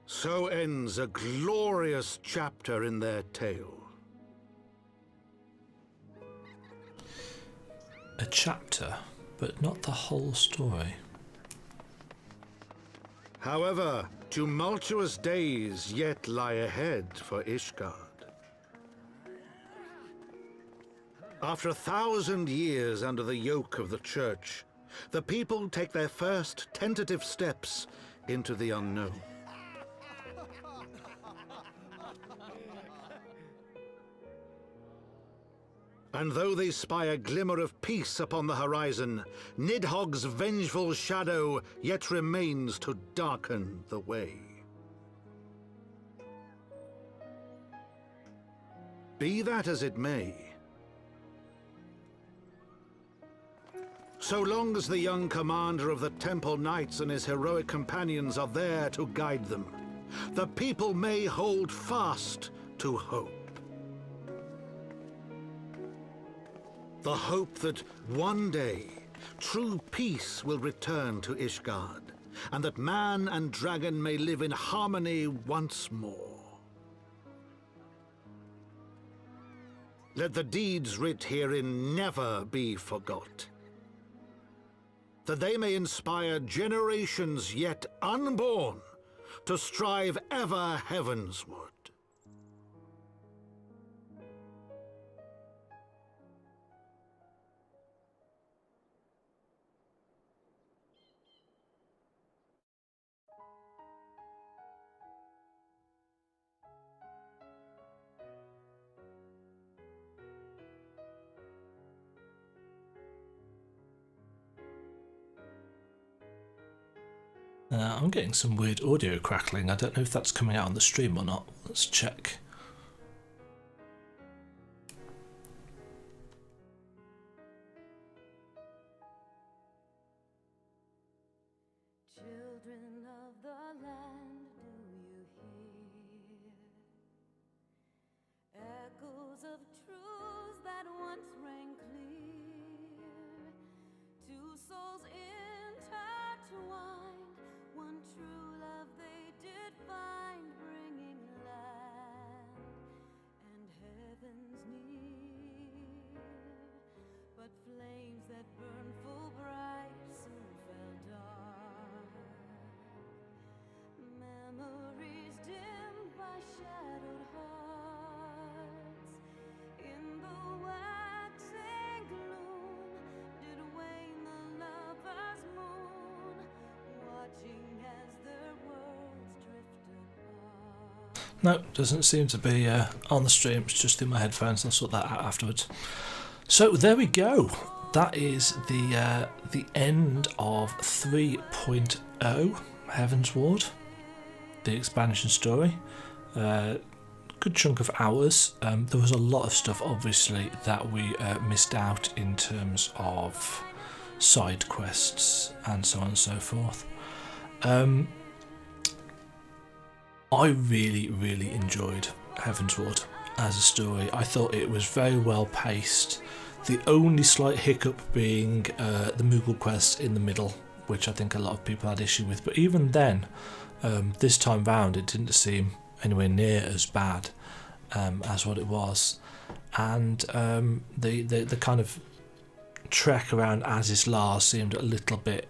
So ends a glorious chapter in their tale. A chapter, but not the whole story. However, tumultuous days yet lie ahead for Ishgard. After 1,000 years under the yoke of the Church, the people take their first tentative steps into the unknown. And though they spy a glimmer of peace upon the horizon, Nidhogg's vengeful shadow yet remains to darken the way. Be that as it may, so long as the young commander of the Temple Knights and his heroic companions are there to guide them, the people may hold fast to hope. The hope that one day true peace will return to Ishgard, and that man and dragon may live in harmony once more. Let the deeds writ herein never be forgot, that they may inspire generations yet unborn to strive ever heavensward. I'm getting some weird audio crackling. I don't know if that's coming out on the stream or not. Let's check. Children of the land, do you hear? Echoes of truths that once rang clear. Two souls intertwined. One true love they did find, bringing land and heavens near. But flames that burn full bright soon fell dark. Memories dimmed by shadowed hearts. In the waxing gloom did wane the lover's moon, watching as their worlds drift apart. No, doesn't seem to be on the stream. It's just in my headphones. I'll sort that out afterwards. So there we go. That is the end of 3.0 Heavensward, the expansion story. Good chunk of hours. There was a lot of stuff, obviously, that we missed out in terms of side quests and so on and so forth. I really enjoyed Heavensward as a story. I thought it was very well paced. The only slight hiccup being the Moogle quest in the middle, which I think a lot of people had issue with. But even then, this time round, it didn't seem anywhere near as bad as what it was. And the kind of trek around Azizlar seemed a little bit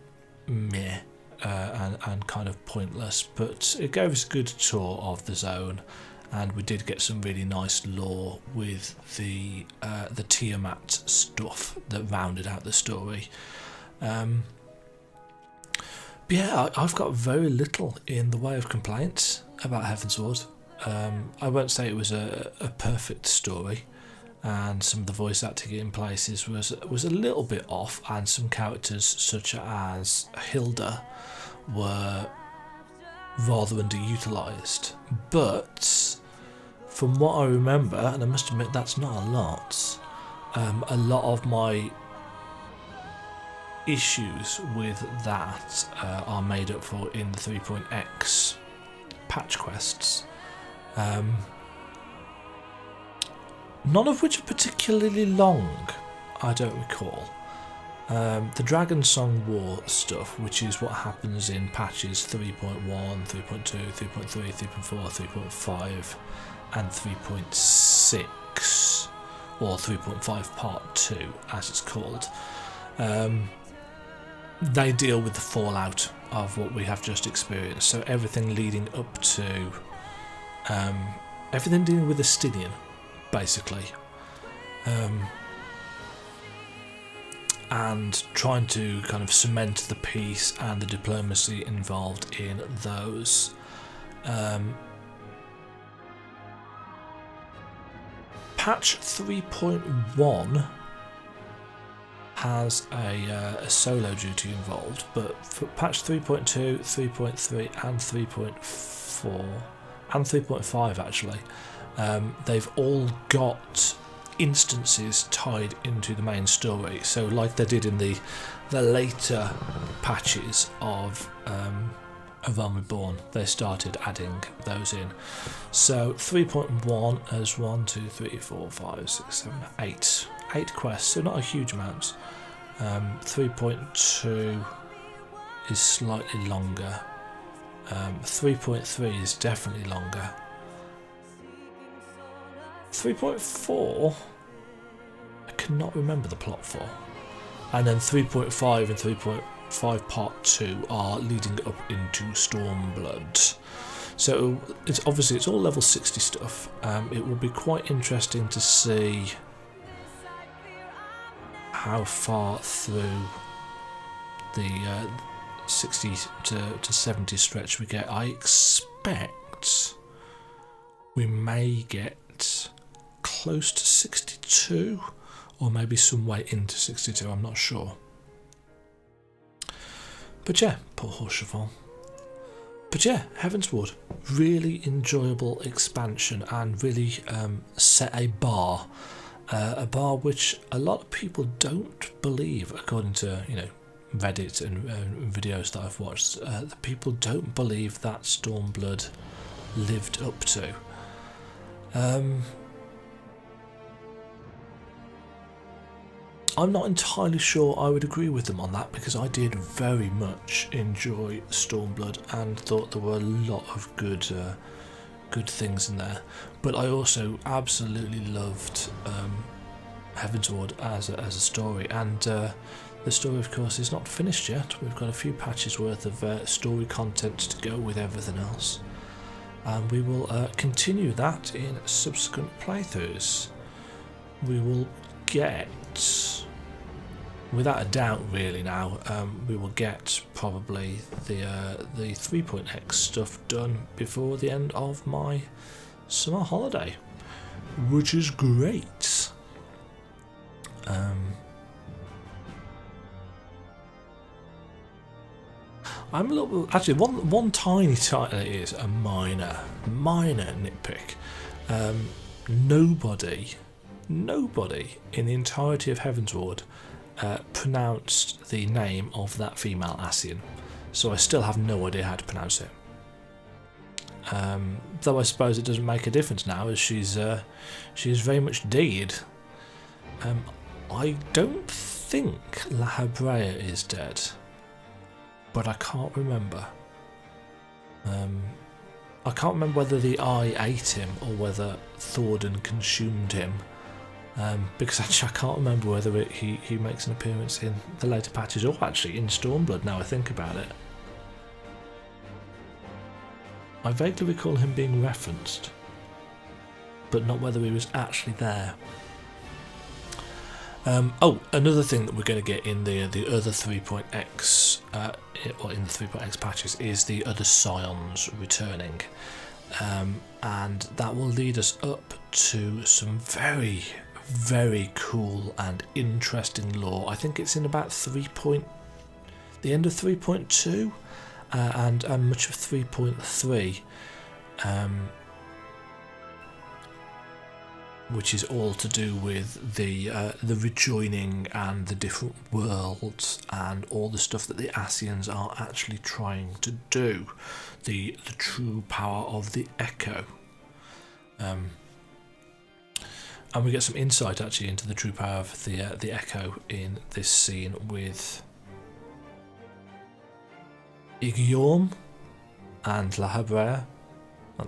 meh and kind of pointless. But it gave us a good tour of the zone. And we did get some really nice lore with the Tiamat stuff that rounded out the story. But yeah, I've got very little in the way of complaints about Heavensward. I won't say it was a perfect story, and some of the voice acting in places was a little bit off, and some characters such as Hilda were rather underutilised. But from what I remember, and I must admit that's not a lot of my issues with that are made up for in the 3.x patch quests, none of which are particularly long, I don't recall. The Dragon Song War stuff, which is what happens in patches 3.1, 3.2, 3.3, 3.4, 3.5 and 3.6, or 3.5 part 2 as it's called. They deal with the fallout of what we have just experienced, so everything leading up to everything dealing with Estinian, basically, and trying to kind of cement the peace and the diplomacy involved in those. Patch 3.1 has a solo duty involved, but for patch 3.2, 3.3 and 3.4 and 3.5 actually, they've all got instances tied into the main story. So like they did in the later patches of Realm Reborn, they started adding those in. So 3.1 has 1, 2, 3, 4, 5, 6, 7, 8 quests, so not a huge amount. 3.2 is slightly longer. 3.3 is definitely longer. 3.4 I cannot remember the plot for. And then 3.5 and 3.5 part 2 are leading up into Stormblood. So it's all level 60 stuff. It will be quite interesting to see how far through the 60 to 70 stretch we get. I expect we may get close to 62, or maybe some way into 62, I'm not sure. But yeah, poor Ffxiv. But yeah, Heavensward, really enjoyable expansion and really set a bar which a lot of people don't believe, according to Reddit and videos that I've watched. The people don't believe that Stormblood lived up to. I'm not entirely sure I would agree with them on that, because I did very much enjoy Stormblood and thought there were a lot of good things in there. But I also absolutely loved Heavensward as a story, and the story, of course, is not finished yet. We've got a few patches worth of story content to go with everything else, and we will continue that in subsequent playthroughs. We will get, without a doubt really now, we will get probably the 3.x stuff done before the end of my summer holiday, which is great. I'm a little, actually, one tiny it is a minor nitpick. Nobody in the entirety of Heavensward pronounced the name of that female Ascian, so I still have no idea how to pronounce it. Though I suppose it doesn't make a difference now, as she's very much dead. I don't think La Habrea is dead, but I can't remember. I can't remember whether the eye ate him or whether Thordan consumed him. Because actually I can't remember whether he makes an appearance in the later patches or actually in Stormblood, now I think about it. I vaguely recall him being referenced, but not whether he was actually there. Oh, another thing that we're going to get in the other 3.x, or in the 3.x patches, is the other Scions returning, and that will lead us up to some very, very cool and interesting lore. I think it's in about the end of 3.2 and much of 3.3, which is all to do with the rejoining and the different worlds and all the stuff that the Ascians are actually trying to do, the true power of the Echo. And we get some insight actually into the true power of the Echo in this scene with Igiorm and La Habrea.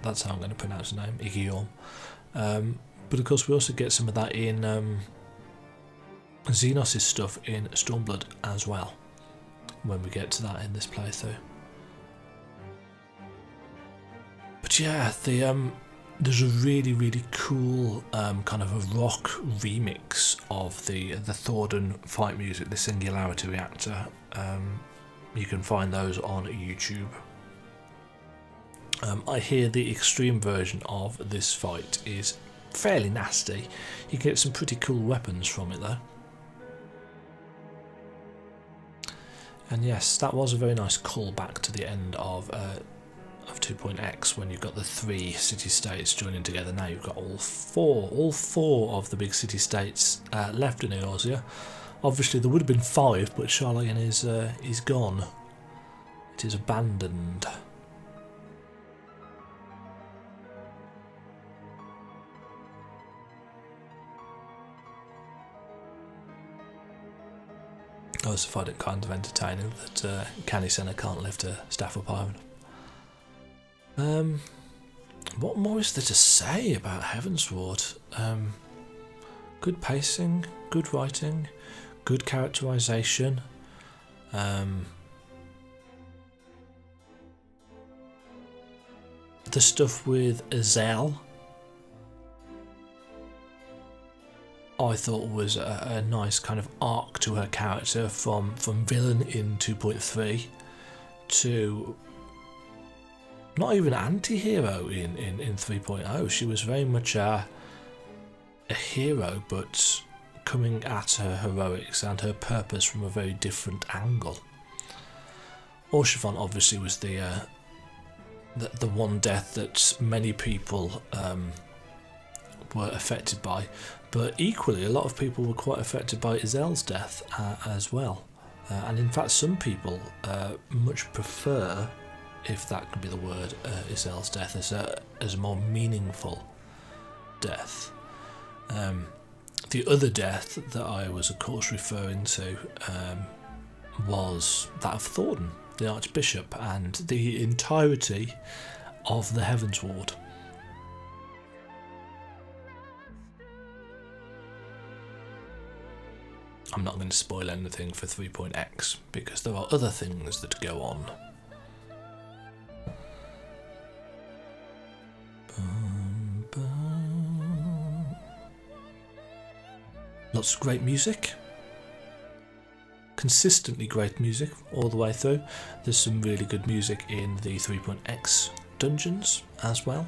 That's how I'm going to pronounce the name, Igiorm. But of course we also get some of that in Xenos' stuff in Stormblood as well, when we get to that in this playthrough. But yeah, there's a really, really cool kind of a rock remix of the Thordan fight music, the Singularity Reactor. You can find those on YouTube. I hear the extreme version of this fight is fairly nasty. You get some pretty cool weapons from it though. And yes, that was a very nice callback to the end of 2.x, when you've got the 3 city-states joining together. Now you've got all four of the big city-states left in Eorzea. Obviously there would have been 5, but Sharlayan is gone. It is abandoned. I also find it kind of entertaining that Canny Senna can't lift a staff up iron. What more is there to say about Heavensward? Good pacing, good writing, good characterisation. The stuff with Azel, I thought was a nice kind of arc to her character from villain in 2.3 to not even anti-hero in 3.0. She was very much a hero, but coming at her heroics and her purpose from a very different angle. Orshifon obviously was the the one death that many people were affected by, but equally a lot of people were quite affected by Izel's death as well. And in fact, some people much prefer, if that could be the word, Izel's death as a more meaningful death. The other death that I was, of course, referring to was that of Thornton, the Archbishop, and the entirety of the Heavensward. I'm not going to spoil anything for 3.x because there are other things that go on. Lots of great music. Consistently great music all the way through. There's some really good music in the 3.x dungeons as well.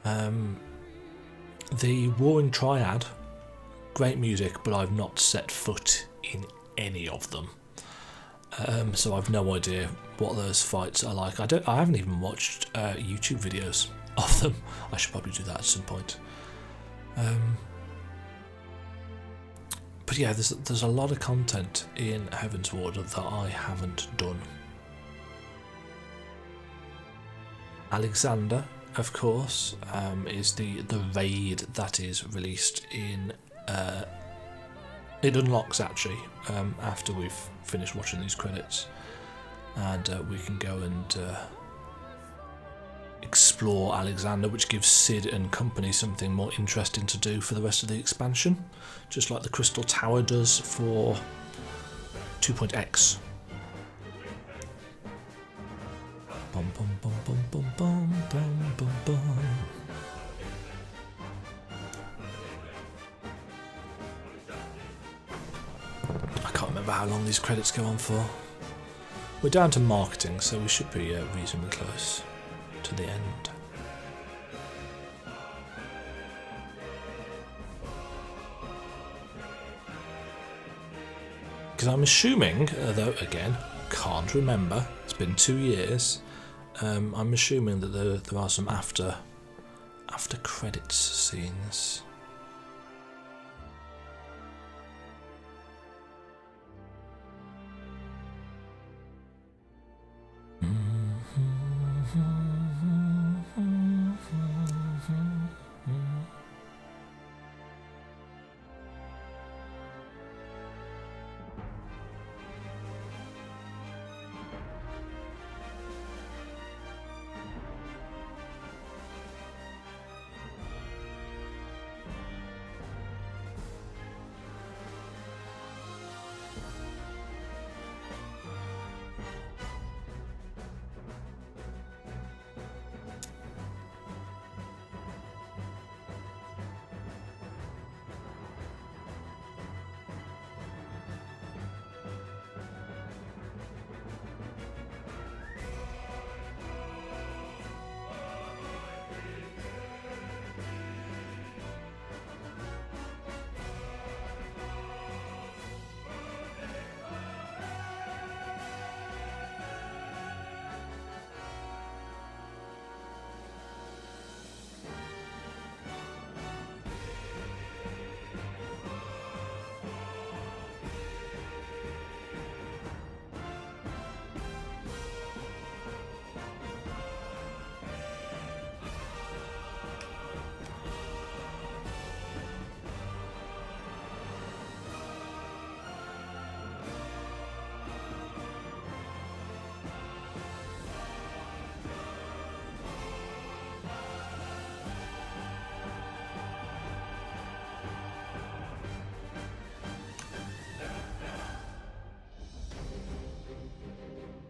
The Warring Triad, great music, but I've not set foot in any of them. So I've no idea what those fights are like. I haven't even watched YouTube videos of them. I should probably do that at some point. But yeah, there's a lot of content in Heavensward that I haven't done. Alexander, of course, is the raid that is released in. It unlocks actually after we've finished watching these credits, and we can go and explore Alexander, which gives Cid and company something more interesting to do for the rest of the expansion, just like the Crystal Tower does for 2.x. Bum, bum, bum, bum, bum, bum, bum, bum, bum. I can't remember how long these credits go on for. We're down to marketing, so we should be reasonably close to the end. Because I'm assuming, though again, can't remember, it's been 2 years, I'm assuming that there are some after credits scenes.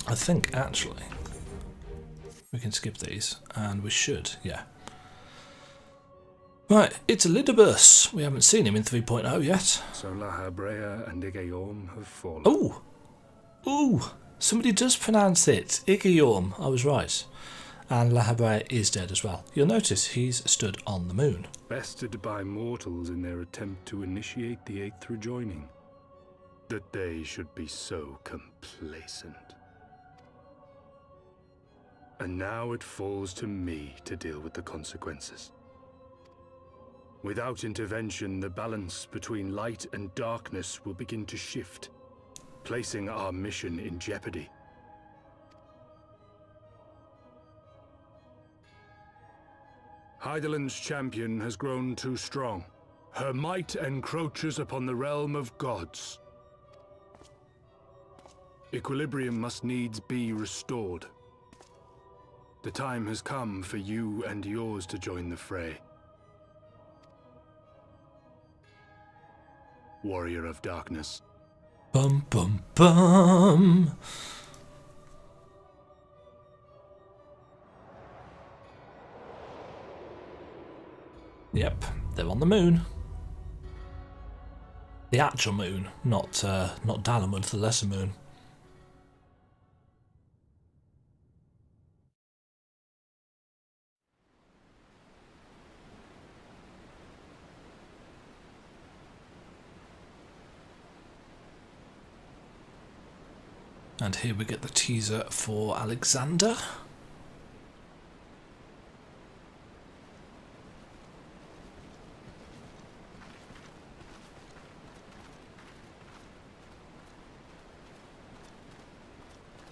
I think actually we can skip these, and we should, yeah. Right, it's Elidibus. We haven't seen him in 3.0 yet. So La Habrea and Igayorm have fallen. Oh! Ooh! Somebody does pronounce it. Igayorm. I was right. And La Habrea is dead as well. You'll notice he's stood on the moon. Bested by mortals in their attempt to initiate the Eighth Rejoining. That they should be so complacent. And now it falls to me to deal with the consequences. Without intervention, the balance between light and darkness will begin to shift, placing our mission in jeopardy. Hydaelyn's champion has grown too strong. Her might encroaches upon the realm of gods. Equilibrium must needs be restored. The time has come for you and yours to join the fray. Warrior of Darkness. Bum bum bum. Yep, they're on the moon. The actual moon, not Dalamud, the lesser moon. And here we get the teaser for Alexander.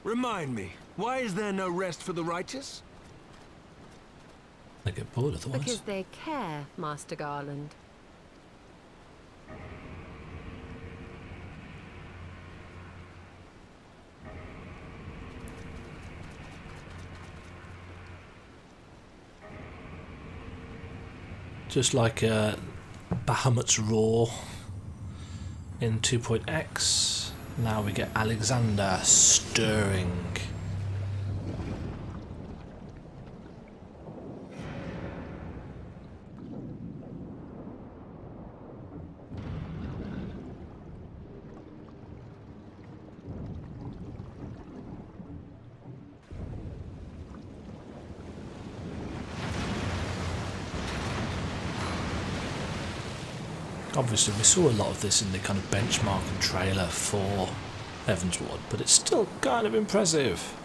Remind me, why is there no rest for the righteous? They get bored otherwise. Because they care, Master Garland. Just like Bahamut's Roar in 2.x, now we get Alexander stirring. Obviously we saw a lot of this in the kind of benchmarking trailer for Heavensward, but it's still kind of impressive.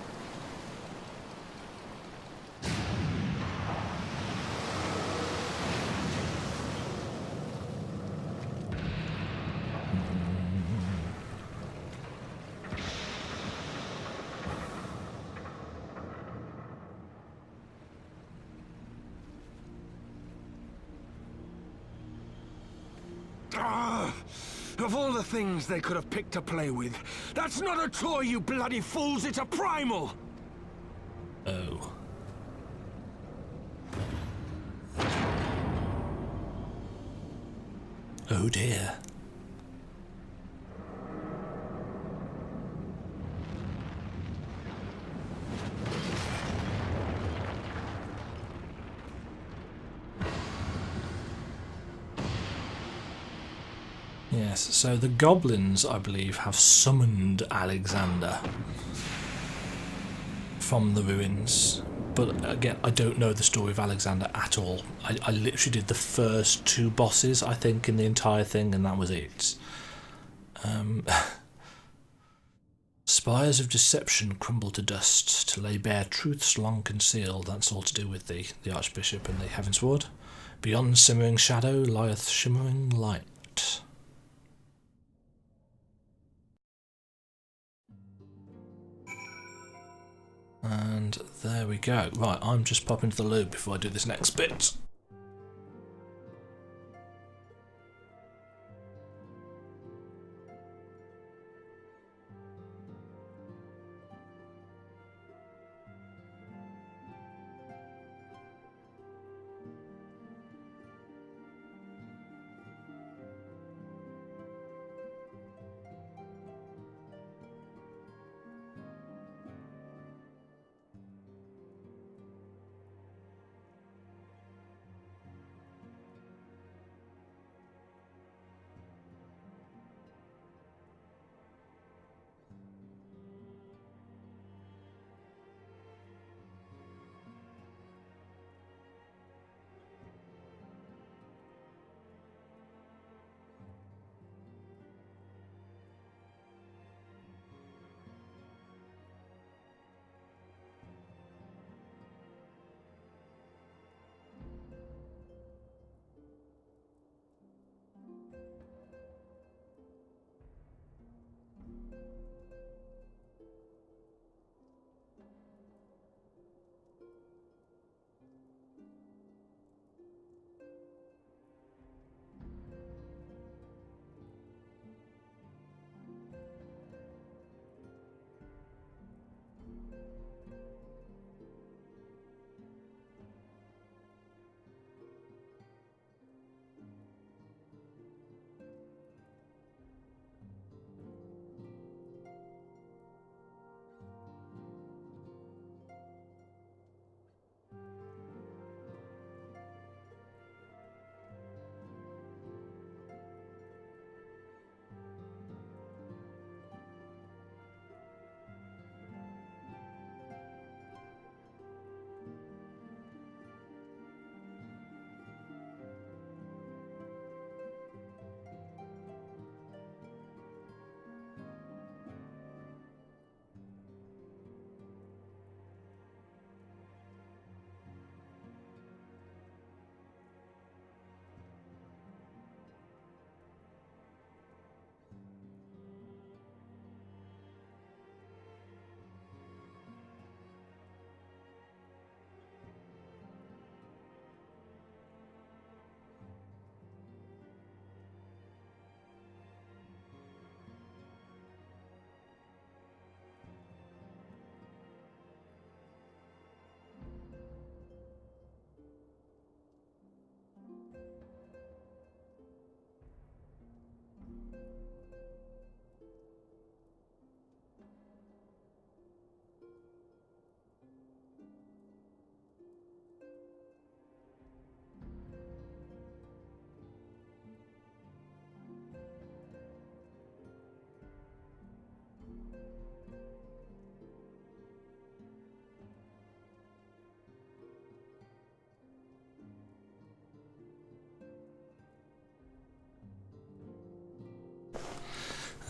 Of all the things they could have picked to play with, that's not a toy, you bloody fools, it's a primal! Oh. Oh dear. Yes, so the goblins, I believe, have summoned Alexander from the ruins. But again, I don't know the story of Alexander at all. I literally did the first 2 bosses, I think, in the entire thing, and that was it. Spires of deception crumble to dust to lay bare truths long concealed. That's all to do with the Archbishop and the Heavensward. Beyond simmering shadow lieth shimmering light. And there we go. Right, I'm just popping to the loo before I do this next bit.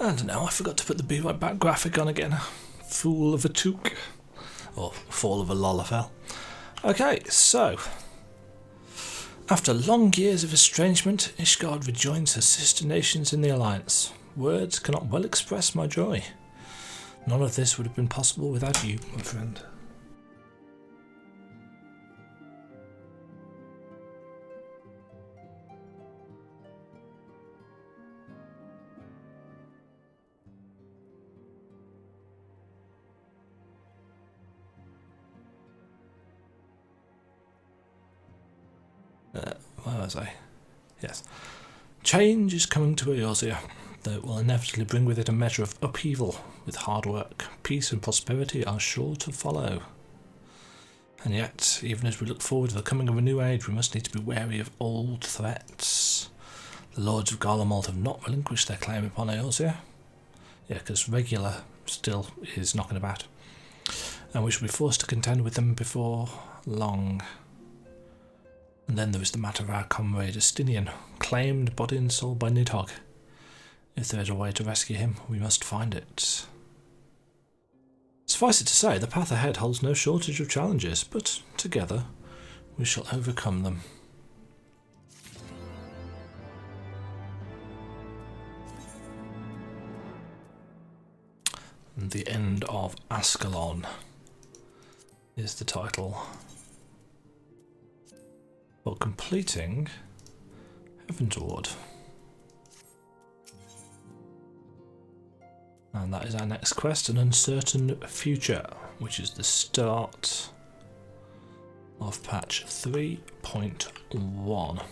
I don't know, I forgot to put the Be Right Back graphic on again. Fool of a took. Or fall of a lolafell. Okay, so after long years of estrangement, Ishgard rejoins her sister nations in the Alliance. Words cannot well express my joy. None of this would have been possible without you, my friend. Where was I? Yes. Change is coming to Eorzea, though it will inevitably bring with it a measure of upheaval. With hard work, peace and prosperity are sure to follow. And yet, even as we look forward to the coming of a new age, we must need to be wary of old threats. The Lords of Garlemald have not relinquished their claim upon Eorzea. Yeah, because Regular still is knocking about. And we shall be forced to contend with them before long. And then there is the matter of our comrade Estinian, claimed body and soul by Nidhogg. If there is a way to rescue him, we must find it. Suffice it to say, the path ahead holds no shortage of challenges, but together we shall overcome them. The End of Ascalon is the title. For completing Heavensward. And that is our next quest, An Uncertain Future, which is the start of patch 3.1.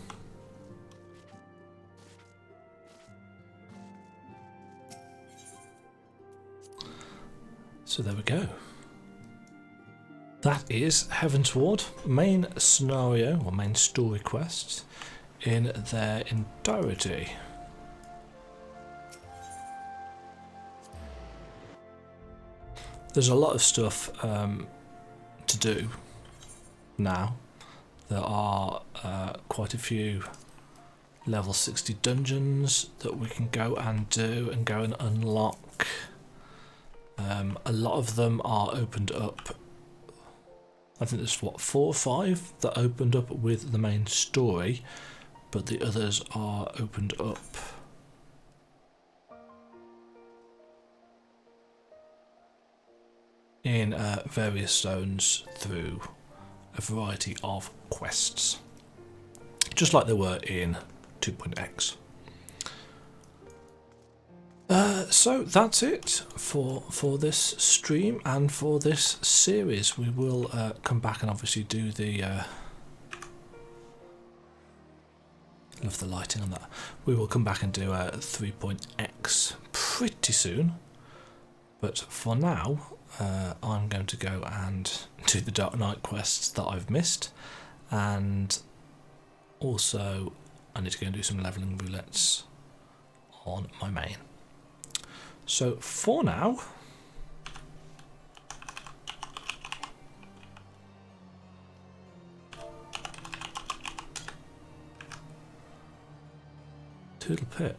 So there we go. That is Heavensward, main scenario, or main story quests, in their entirety. There's a lot of stuff to do now. There are quite a few level 60 dungeons that we can go and do and go and unlock. A lot of them are opened up. I think there's 4 or 5 that opened up with the main story, but the others are opened up in various zones through a variety of quests, just like they were in 2.x. So that's it for this stream and for this series. We will come back and obviously do the love the lighting on that. We will come back and do 3.x pretty soon, but for now I'm going to go and do the Dark Knight quests that I've missed, and also I need to go and do some leveling roulettes on my main. So for now, Toodle Pip.